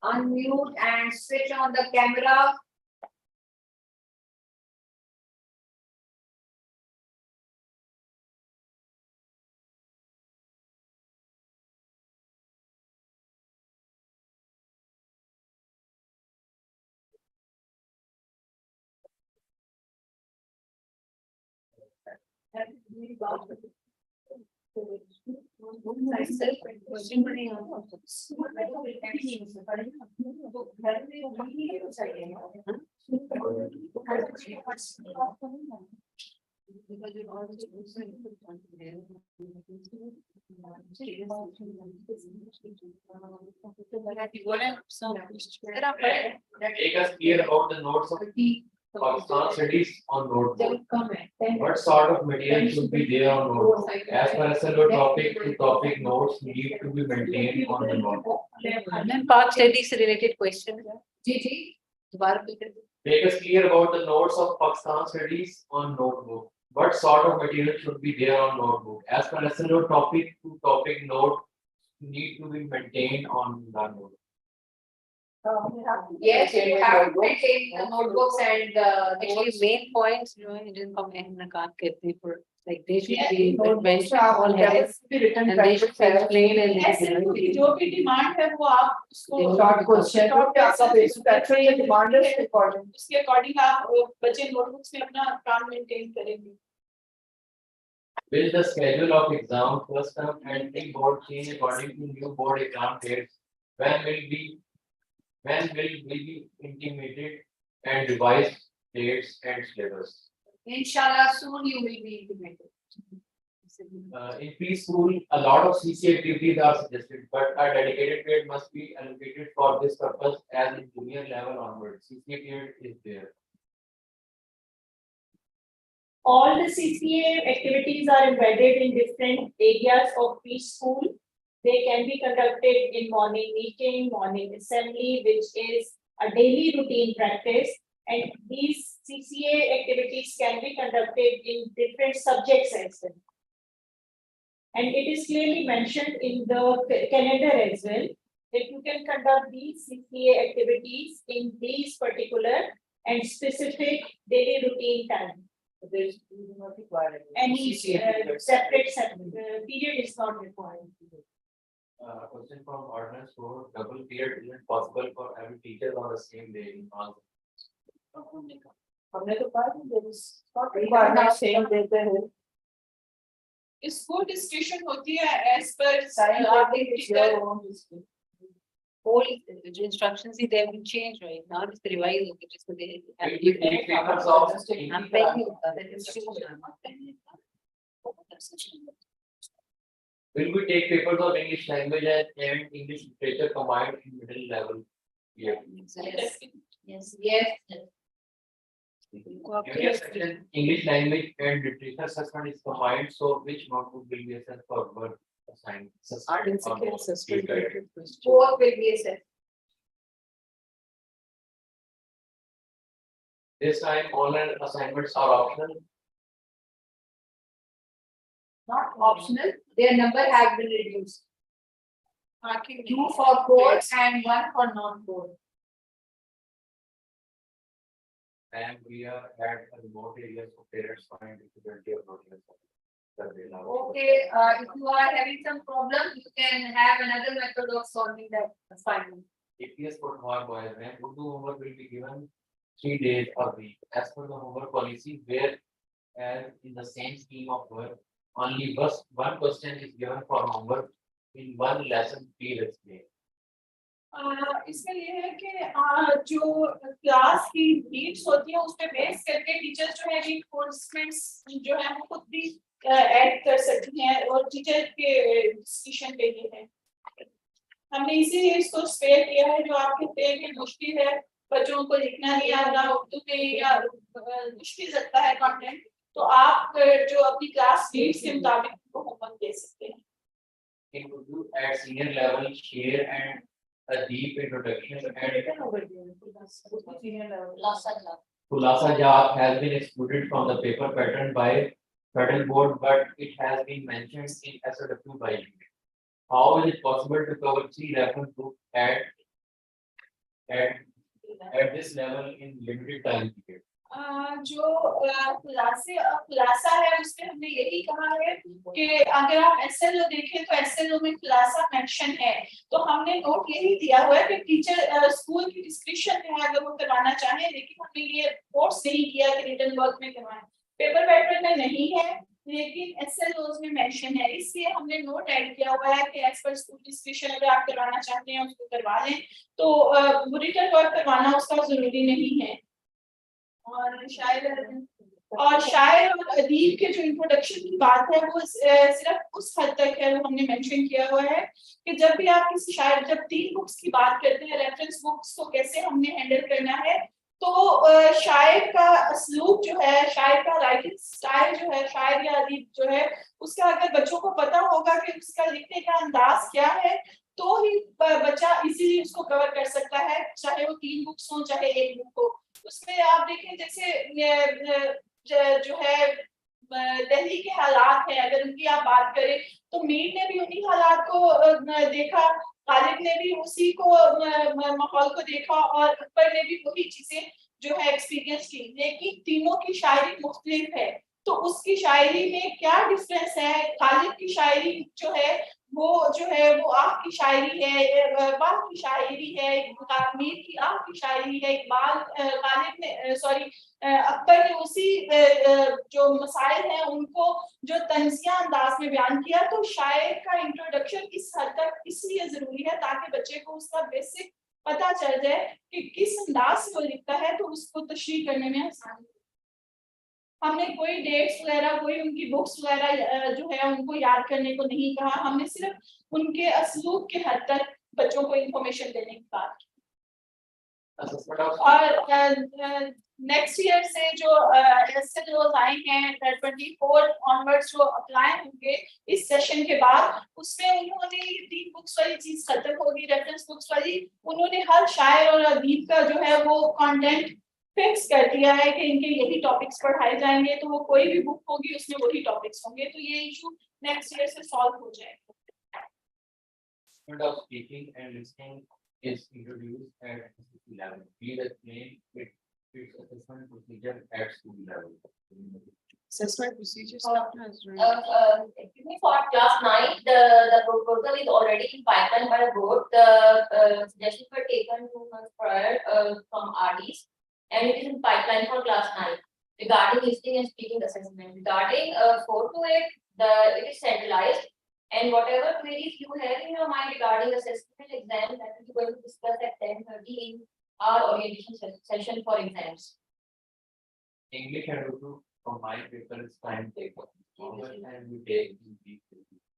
Speaker 2: unmute and switch on the camera.
Speaker 4: Make us clear about the notes of Pakistan studies on notebook. What sort of material should be there on notebook? As per SLO, topic to topic notes need to be maintained on the notebook.
Speaker 7: Park studies related question.
Speaker 2: जी जी
Speaker 7: दोबारा repeat करें।
Speaker 4: Make us clear about the notes of Pakistan studies on notebook. What sort of material should be there on notebook? As per SLO, topic to topic note need to be maintained on the notebook.
Speaker 2: Yes, you have to maintain the notebooks and
Speaker 7: Actually, main points जो है जिनको हम नकार करते हैं for Like they should
Speaker 6: Yeah,
Speaker 7: be
Speaker 6: notebooks
Speaker 7: mentioned
Speaker 6: are
Speaker 7: all heads
Speaker 6: be written
Speaker 7: and they should
Speaker 6: practice है.
Speaker 7: explain and
Speaker 1: ऐसे
Speaker 7: then.
Speaker 1: जो भी डिमांड है वो आप उसको
Speaker 6: Short question,
Speaker 1: short
Speaker 6: तो आपका
Speaker 1: question
Speaker 6: basic answer ये demand है according.
Speaker 1: उसके अकॉर्डिंग आप बच्चे नोटबुक्स में अपना काम मेंटेन करेंगे.
Speaker 4: Will the schedule of exam first term and pre-board change according to new board exam dates? When will we be intimated and revised dates and syllabus?
Speaker 2: Inshallah, soon you will be implemented.
Speaker 4: In preschool, a lot of CC activities are suggested, but a dedicated period must be allocated for this purpose as in junior level onwards. CC period is there.
Speaker 11: All the CCA activities are embedded in different areas of preschool. They can be conducted in morning meeting, morning assembly, which is a daily routine practice. And these CCA activities can be conducted in different subjects as well. And it is clearly mentioned in the calendar as well, that you can conduct these CCA activities in these particular and specific daily routine time.
Speaker 6: There is not required.
Speaker 11: Any separate period is not required.
Speaker 4: Question from ordinance for double period isn't possible for every teacher on the same day in all.
Speaker 6: हमने तो कहा कि there is not requirement same देते हैं.
Speaker 1: इसको discussion होती है as per
Speaker 6: Sign writing is your own decision.
Speaker 7: All instructions, they have been changed right now, it's revised, okay, just so they.
Speaker 4: Will we take papers of
Speaker 7: I'm paying you, that is true.
Speaker 4: Will we take papers of English language and English literature combined in middle level? Yeah.
Speaker 7: Yes.
Speaker 2: Yes.
Speaker 4: Yes, English language and literature assessment is combined, so which notebook will be assessed for work assignment?
Speaker 6: Art and second assessment.
Speaker 2: Both will be assessed.
Speaker 4: This time online assignments are optional.
Speaker 2: Not optional, their number has been reduced. 2 for core and 1 for non-core.
Speaker 4: And we are at a remote areas for parents find difficulty of noting.
Speaker 2: Okay, if you are having some problem, you can have another method of solving that assignment.
Speaker 4: APS for Thawar boys, when Urdu homework will be given 3 days a week, as per the homework policy, where as in the same scheme of work, only one question is given for homework in one lesson periods day.
Speaker 1: इसमें ये है कि जो class की needs होती है उस पे बेस करके टीचर्स जो है रिइंफोर्समेंट्स जो है वो खुद भी ऐड कर सकती हैं और टीचर के डिसीजन पे ही है. हमने इसीलिए इसको स्पेयर किया है. जो आप कहते हैं कि मुश्किल है बच्चों को लिखना नहीं आ रहा उर्दू में या मुश्किल लगता है कंटेंट, तो आप जो अपनी क्लास नीड्स के मुताबिक होमवर्क दे सकते हैं.
Speaker 4: In Urdu at senior level, share and a deep introduction and Khulasa Jat has been excluded from the paper pattern by federal board, but it has been mentioned in SOW by you. How is it possible to cover 3 reference books at this level in limited time period?
Speaker 1: जो खुलासा है उसमें हमने यही कहा है कि अगर आप एसएलओ देखें तो एसएलओ में खुलासा मेंशन है, तो हमने नोट यही दिया हुआ है कि टीचर स्कूल की डिस्क्रिप्शन है अगर वो करवाना चाहे, लेकिन हमने ये फोर्स नहीं किया कि रिटन वर्क में करवाएं. पेपर पैटर्न में नहीं है लेकिन एसएलओ में मेंशन है, इसलिए हमने नोट ऐड किया हुआ है कि एज पर स्कूल डिस्क्रिप्शन अगर आप करवाना चाहते हैं उसको करवा लें, तो रिटन वर्क करवाना उसका जरूरी नहीं है. और शायर और अदीब के जो इंट्रोडक्शन की बात है वो सिर्फ उस हद तक है, वो हमने मेंशन किया हुआ है कि जब भी आप किसी शायर जब 3 बुक्स की बात करते हैं रेफरेंस बुक्स को कैसे हमने हैंडल करना है, तो शायर का असलूब जो है, शायर का राइटिंग स्टाइल जो है, शायर या अदीब जो है उसका अगर बच्चों को पता होगा कि उसका लिखने का अंदाज क्या है, तो ही बच्चा इजीली उसको कवर कर सकता है, चाहे वो 3 बुक्स हो चाहे 1 बुक हो. उसमें आप देखें जैसे जो है दिल्ली के हालात है, अगर उनकी आप बात करें तो मीर ने भी उन्हीं हालात को देखा, खालिद ने भी उसी को माहौल को देखा और अकबर ने भी वही चीजें जो है एक्सपीरियंस की, लेकिन तीनों की शायरी मुख्तलिफ है. तो उसकी शायरी में क्या डिफरेंस है। खालिद की शायरी जो है वो आग की शायरी है, बाल की शायरी है, मीर की आग की शायरी है। इकबाल खालिद ने सॉरी अकबर ने उसी जो मसाइल हैं उनको जो तंजिया अंदाज में बयान किया। तो शायर का इंट्रोडक्शन इस हद तक इसलिए जरूरी है ताकि बच्चे को उसका बेसिक पता चल जाए कि किस अंदाज से वो लिखता है, तो उसको तशरीह करने में आसानी। हमने कोई डेट्स वगैरह, कोई उनकी बुक्स वगैरह जो है उनको याद करने को नहीं कहा, हमने सिर्फ उनके असलूब के हद तक बच्चों को इंफॉर्मेशन देने की बात की। और नेक्स्ट ईयर से जो ऐसे जो आए हैं 24 ऑनवर्ड्स जो अप्लाई होंगे इस सेशन के बाद, उसमें उन्होंने ये 3 बुक्स वाली चीज खत्म होगी, रेफरेंस बुक्स वाली। उन्होंने हर शायर और अदीब का जो है वो कंटेंट फिक्स कर दिया है कि इनके यही टॉपिक्स पढ़ाए जाएंगे, तो वो कोई भी बुक होगी उसमें वही टॉपिक्स होंगे, तो ये इशू नेक्स्ट ईयर से सॉल्व हो जाएगा।
Speaker 4: Method of speaking and listening is introduced at SSC level. Please explain its assessment procedure at school level.
Speaker 3: Assessment procedures.
Speaker 12: Excuse me, for class 9, the proposal is already in pipeline by the board. The suggestions were taken 2 months prior from RDs, and it is in pipeline for class 9 regarding listening and speaking assessment. Regarding 4 to 8, it is centralized, and whatever queries you have in your mind regarding assessment exam, that we are going to discuss at 10:30 in our orientation session for exams.
Speaker 4: English and Urdu for my paper is time taken. How much time you take in these?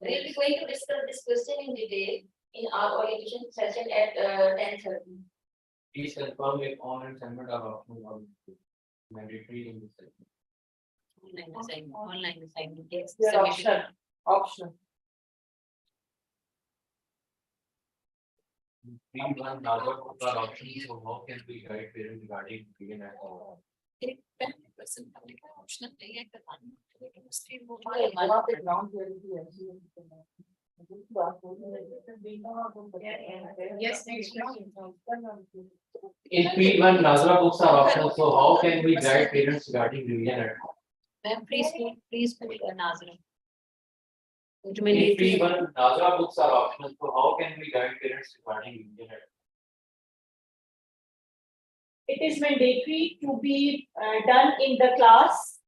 Speaker 12: We'll be going to discuss this question in detail in our orientation session at 10:30.
Speaker 4: Please confirm if online assignment are optional or mandatory in this section.
Speaker 7: Online assignment, yes.
Speaker 6: They are
Speaker 7: submission.
Speaker 6: optional.
Speaker 4: Pre-1 Nagar books are optional, so how can we guide parents regarding reading at all?
Speaker 1: एक पहले person हमने कहा optional नहीं है करवाना, लेकिन उसके वो
Speaker 6: वहाँ पे ground reality ऐसी है। बात बोल रहे हैं।
Speaker 1: Yes, next round.
Speaker 4: In P1 Nazra books are optional, so how can we guide parents regarding revision at home?
Speaker 7: Ma'am, preschool Nazra.
Speaker 4: In P1 Nazra books are optional, so how can we guide parents regarding revision at home?
Speaker 11: It is mandatory to be done in the class,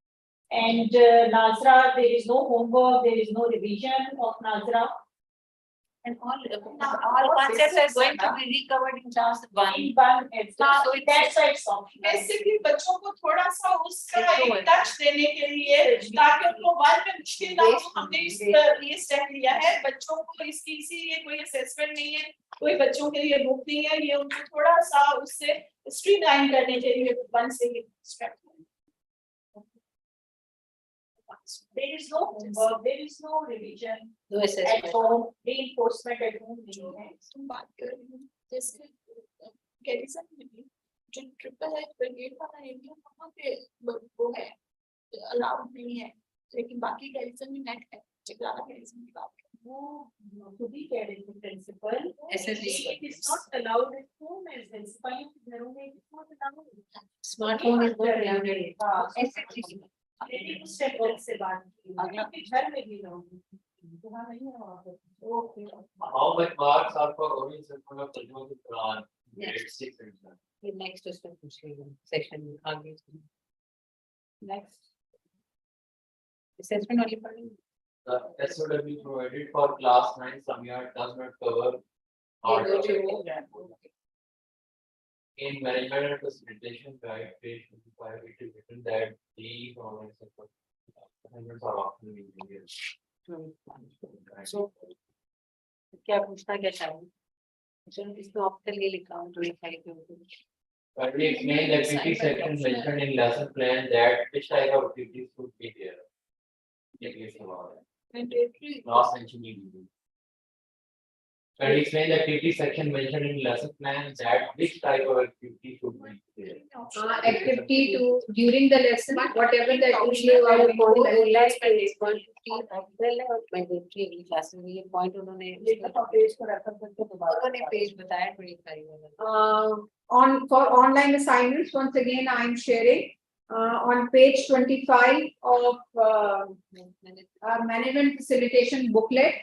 Speaker 11: and Nazra, there is no homework, there is no revision of Nazra.
Speaker 7: And all concepts are going to be recovered in class 1.
Speaker 11: In one exam, so that's why it's optional.
Speaker 1: Basically बच्चों को थोड़ा सा उसका एक touch देने के लिए ताकि उनको बाद में मुश्किल ना हो, हमने ये स्टेप लिया है। बच्चों को इसकी इसीलिए कोई असेसमेंट नहीं है, कोई बच्चों के लिए बुक नहीं है, ये उनको थोड़ा सा उससे स्ट्रीमलाइन करने के लिए वन से ही step. There is no homework, there is no revision
Speaker 7: No
Speaker 11: at
Speaker 7: assessment.
Speaker 11: home, reinforcement at home नहीं है।
Speaker 1: तुम बात कर रही हो जैसे कैरिजन में भी जो ट्रिपल एच ब्रिगेड वाला एरिया वहाँ पे वो है अलाउड नहीं है, लेकिन बाकी कैरिजन में नेट है। चिकलाना कैरिजन की बात करें
Speaker 11: वो खुद ही कह रहे थे principal,
Speaker 7: SSC.
Speaker 11: it is not allowed at home as principal के घरों में it is not allowed.
Speaker 7: Smartphone is not allowed.
Speaker 11: हाँ,
Speaker 7: SSC.
Speaker 11: लेकिन उस टेबल से बात की, क्योंकि घर में भी रहूंगी, वहाँ नहीं है वहाँ पे। Okay.
Speaker 4: How much marks are for oral assessment of Tajma to Quran?
Speaker 7: Yes.
Speaker 4: Grade 6 exam.
Speaker 7: The next question पूछ लेंगे सेक्शन में आगे।
Speaker 11: Next.
Speaker 7: Assessment वाली पढ़ेंगे।
Speaker 4: The SOW provided for class 9 Samyar does not cover
Speaker 7: ये दो
Speaker 4: art.
Speaker 7: जो
Speaker 4: In management and facilitation guide page 25, it is written that the online assignments are optional in India.
Speaker 7: So क्या पूछना क्या चाहिए? जो इसमें ऑप्शन ये लिखा हूँ 25 के ऊपर।
Speaker 4: Kindly explain the activity section mentioned in lesson plan that which type of activities should be there. Like this about it.
Speaker 1: mandatory
Speaker 4: Last mention you do. Kindly explain the activity section mentioned in lesson plan that which type of activity should be there.
Speaker 2: Activity to during the lesson, whatever the activity you are going to
Speaker 7: mandatory classes में ये point उन्होंने
Speaker 6: page को refer करके दोबारा
Speaker 7: उन्होंने page बताया 25 वाला।
Speaker 2: on for online assignments, once again I am sharing On page 25 of management facilitation booklet,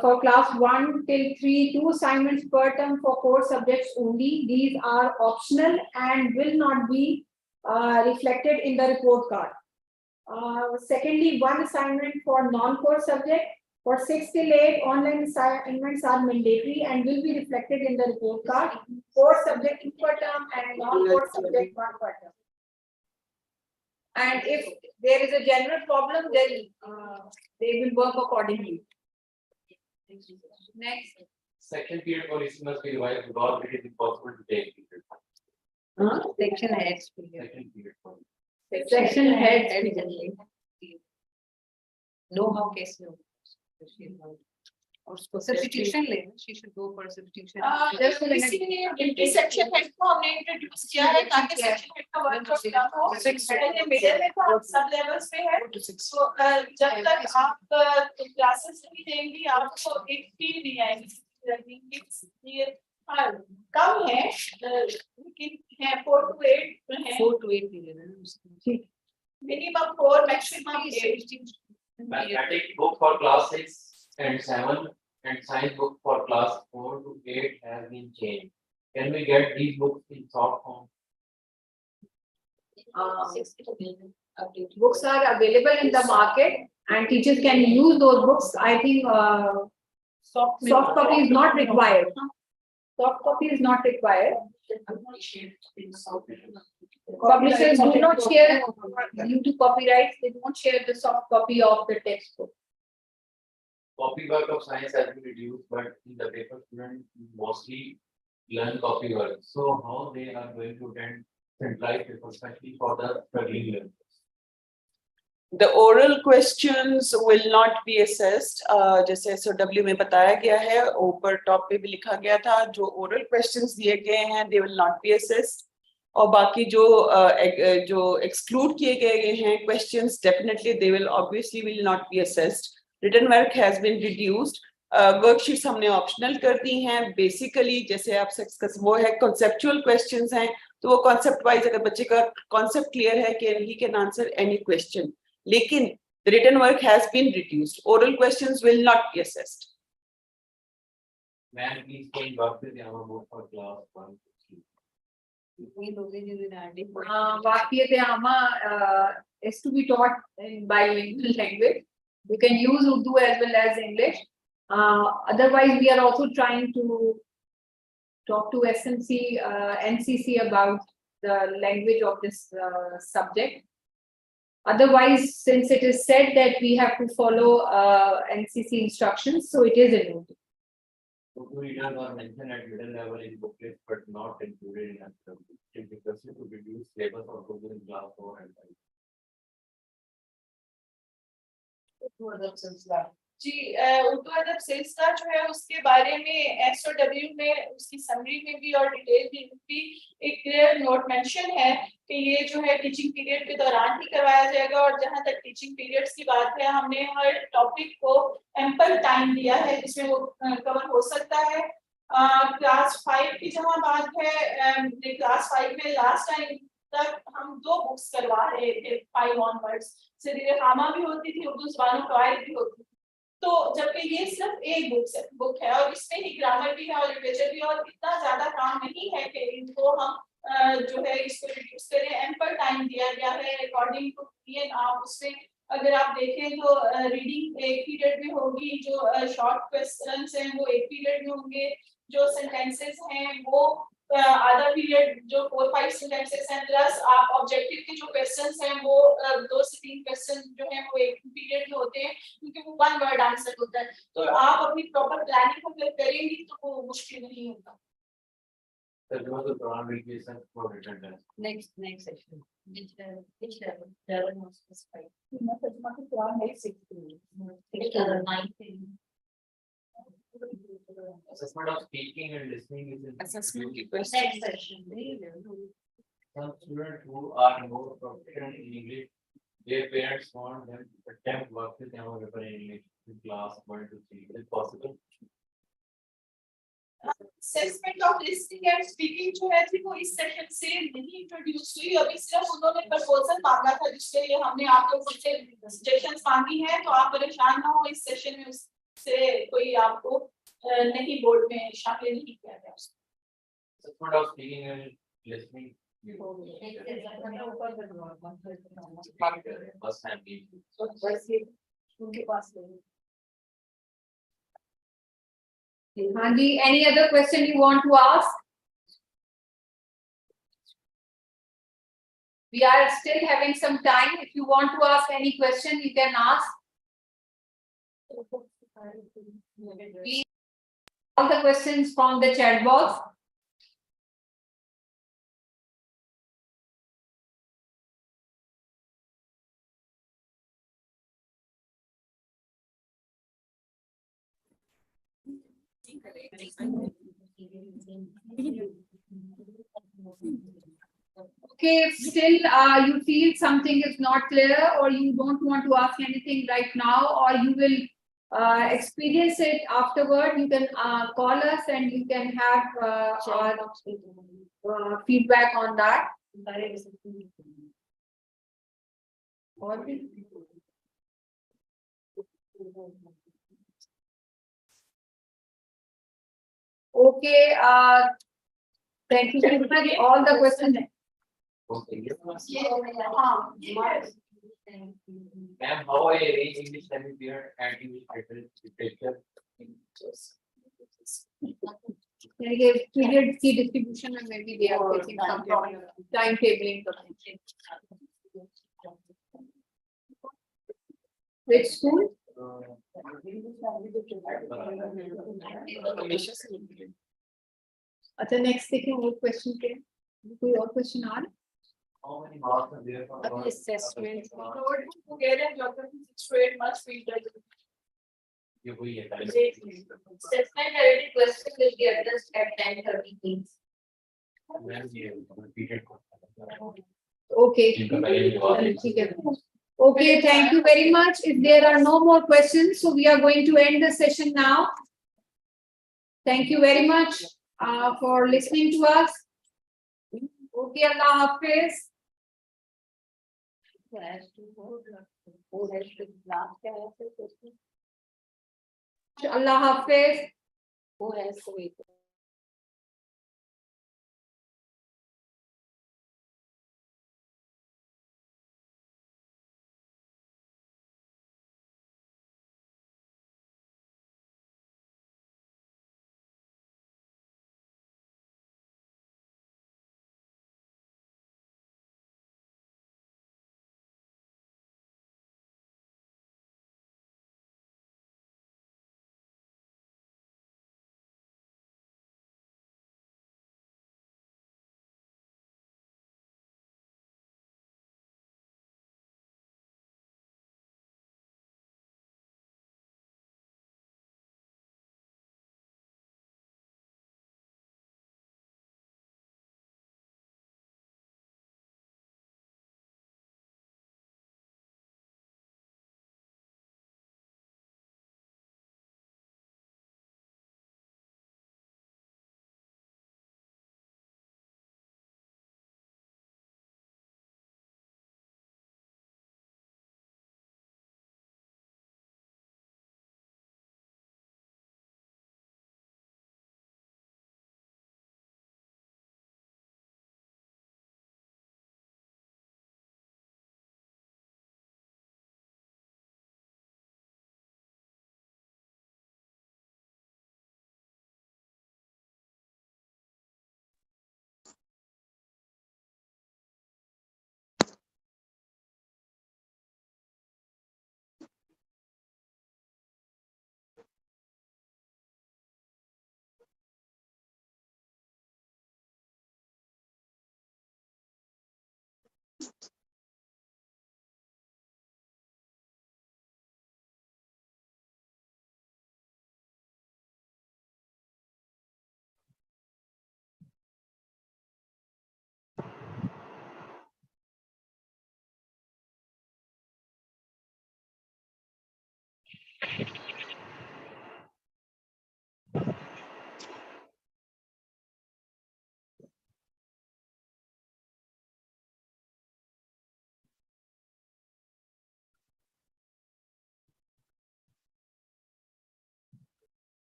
Speaker 2: for class 1 till 3, 2 assignments per term for core subjects only. These are optional and will not be reflected in the report card. Secondly, 1 assignment for non-core subject. For 6 till 8, online assignments are mandatory and will be reflected in the report card. Core subject 2 per term and non-core subject 1 per term. And if there is a general problem, then they will work accordingly. Next.
Speaker 4: Second period policy must be revised because it is impossible to take.
Speaker 7: Section heads.
Speaker 4: Second period policy.
Speaker 2: Section heads.
Speaker 7: No, how case no. Or substitution ले, she should go for substitution.
Speaker 2: Just a minute.
Speaker 1: इसीलिए section head को हमने introduce किया है ताकि section head का work कम हो। पहले middle में था, सब levels पे है। तो जब तक आप classes नहीं देंगी, आपको एक feel नहीं आएगी। ये कम है, लेकिन है 4 to 8 है।
Speaker 7: 4 to 8 भी लेना है।
Speaker 1: Minimum 4, maximum 8.
Speaker 4: Mathematics book for class 6 and 7 and science book for class 4 to 8 has been changed. Can we get these books in soft form?
Speaker 2: Books are available in the market and teachers can use those books. I think soft copy is not required. Soft copy is not required. Publishers do not share due to copyrights. They don't share the soft copy of the textbook.
Speaker 4: Copy work of science has been reduced, but in the paper students mostly learn copy work. So how they are going to attend centralized paper, especially for the struggling learners?
Speaker 3: The oral questions will not be assessed. जैसे SOW में बताया गया है, ऊपर top पे भी लिखा गया था, जो oral questions दिए गए हैं, they will not be assessed. और बाकी जो exclude किए गए हैं questions, definitely they will obviously will not be assessed. Written work has been reduced. Worksheets हमने optional कर दी हैं. Basically जैसे आप वो है conceptual questions हैं, तो वो concept wise अगर बच्चे का concept clear है कि he can answer any question. लेकिन the written work has been reduced. Oral questions will not be assessed.
Speaker 4: Man, please can work with our book for class 1 to 3.
Speaker 2: Vakyadhyama is to be taught in bilingual language. You can use Urdu as well as English. Otherwise, we are also trying to talk to SMC, NCC about the language of this subject. Otherwise, since it is said that we have to follow NCC instructions, so it is in Urdu.
Speaker 4: Urdu readers are mentioned at middle level in booklet, but not included in answer. It is requested to reduce syllabus of Urdu in class 4 and 5.
Speaker 1: जी उर्दू अदब sales का जो है उसके बारे में SOW में उसकी summary में भी और डिटेल में भी एक क्लियर नोट मेंशन है कि ये जो है टीचिंग पीरियड के दौरान ही करवाया जाएगा और जहां तक टीचिंग पीरियड्स की बात है हमने हर टॉपिक को एम्पल टाइम दिया है जिसमें वो कवर हो सकता है। क्लास 5 की जहां बात है क्लास 5 में लास्ट टाइम तक हम 2 बुक्स करवा रहे थे 5 ऑनवर्ड्स सीधे खामा भी होती थी उर्दू ज़बान टॉयल भी होती थी। तो जबकि ये सिर्फ एक बुक है और इसमें ही ग्रामर भी है और लिटरेचर भी और इतना ज्यादा काम नहीं है कि इनको हम जो है इसको रिड्यूस करें। एम्पल टाइम दिया गया है अकॉर्डिंग टू पीएन। आप उसमें अगर आप देखें तो रीडिंग एक पीरियड में होगी, जो शॉर्ट क्वेश्चंस हैं वो एक पीरियड में होंगे, जो सेंटेंसेस हैं वो आधा पीरियड, जो 4-5 सेंटेंसेस हैं प्लस आप ऑब्जेक्टिव के जो क्वेश्चंस हैं वो 2 से 3 क्वेश्चन जो हैं वो एक पीरियड में होते हैं क्योंकि वो 1 वर्ड आंसर होता है। तो आप अपनी प्रॉपर प्लानिंग अगर करेंगी तो वो मुश्किल नहीं होगा।
Speaker 7: Next session.
Speaker 12: Which level? Level was specified. Which level? 9th.
Speaker 4: Assessment of speaking and listening is in
Speaker 3: Assessment की
Speaker 12: Next
Speaker 3: question.
Speaker 12: session.
Speaker 4: some students who are more proficient in English, their parents want them to attempt work with them in English in class 1 to 3. Is it possible?
Speaker 1: assessment of listening and speaking जो है थी वो इस session से नहीं introduce हुई, अभी सिर्फ उन्होंने प्रपोजल मांगा था जिसके लिए हमने आप लोगों से सजेशंस मांगी हैं, तो आप परेशान ना हो, इस सेशन में उससे कोई आपको नहीं बोर्ड में शामिल नहीं किया गया।
Speaker 4: Assessment of speaking and listening. First time being.
Speaker 6: उनके पास नहीं।
Speaker 2: Hanji, any other question you want to ask? We are still having some time. If you want to ask any question, you can ask. Please, all the questions from the chat box. Okay, if still you feel something is not clear or you don't want to ask anything right now, or you will experience it afterward, you can call us and you can have our feedback on that. Okay, thank you very much. All the questions.
Speaker 4: Ma'am, how I arrange English semi period and English literature?
Speaker 2: Period की distribution में maybe they are facing some problem. Timetabling. Which school? अच्छा, next देखिए वो question के कोई और question आ रहा है?
Speaker 4: How many marks are there for?
Speaker 1: Assessment. Together, geography 6 to 8 months we did.
Speaker 4: ये वही है।
Speaker 12: Assessment related question will be addressed at 10:30 please.
Speaker 4: Ma'am, ये repeated question.
Speaker 2: Okay. ठीक है. Okay, thank you very much. If there are no more questions, so we are going to end the session now. Thank you very much for listening to us. Okay, Allah Hafiz. Allah Hafiz.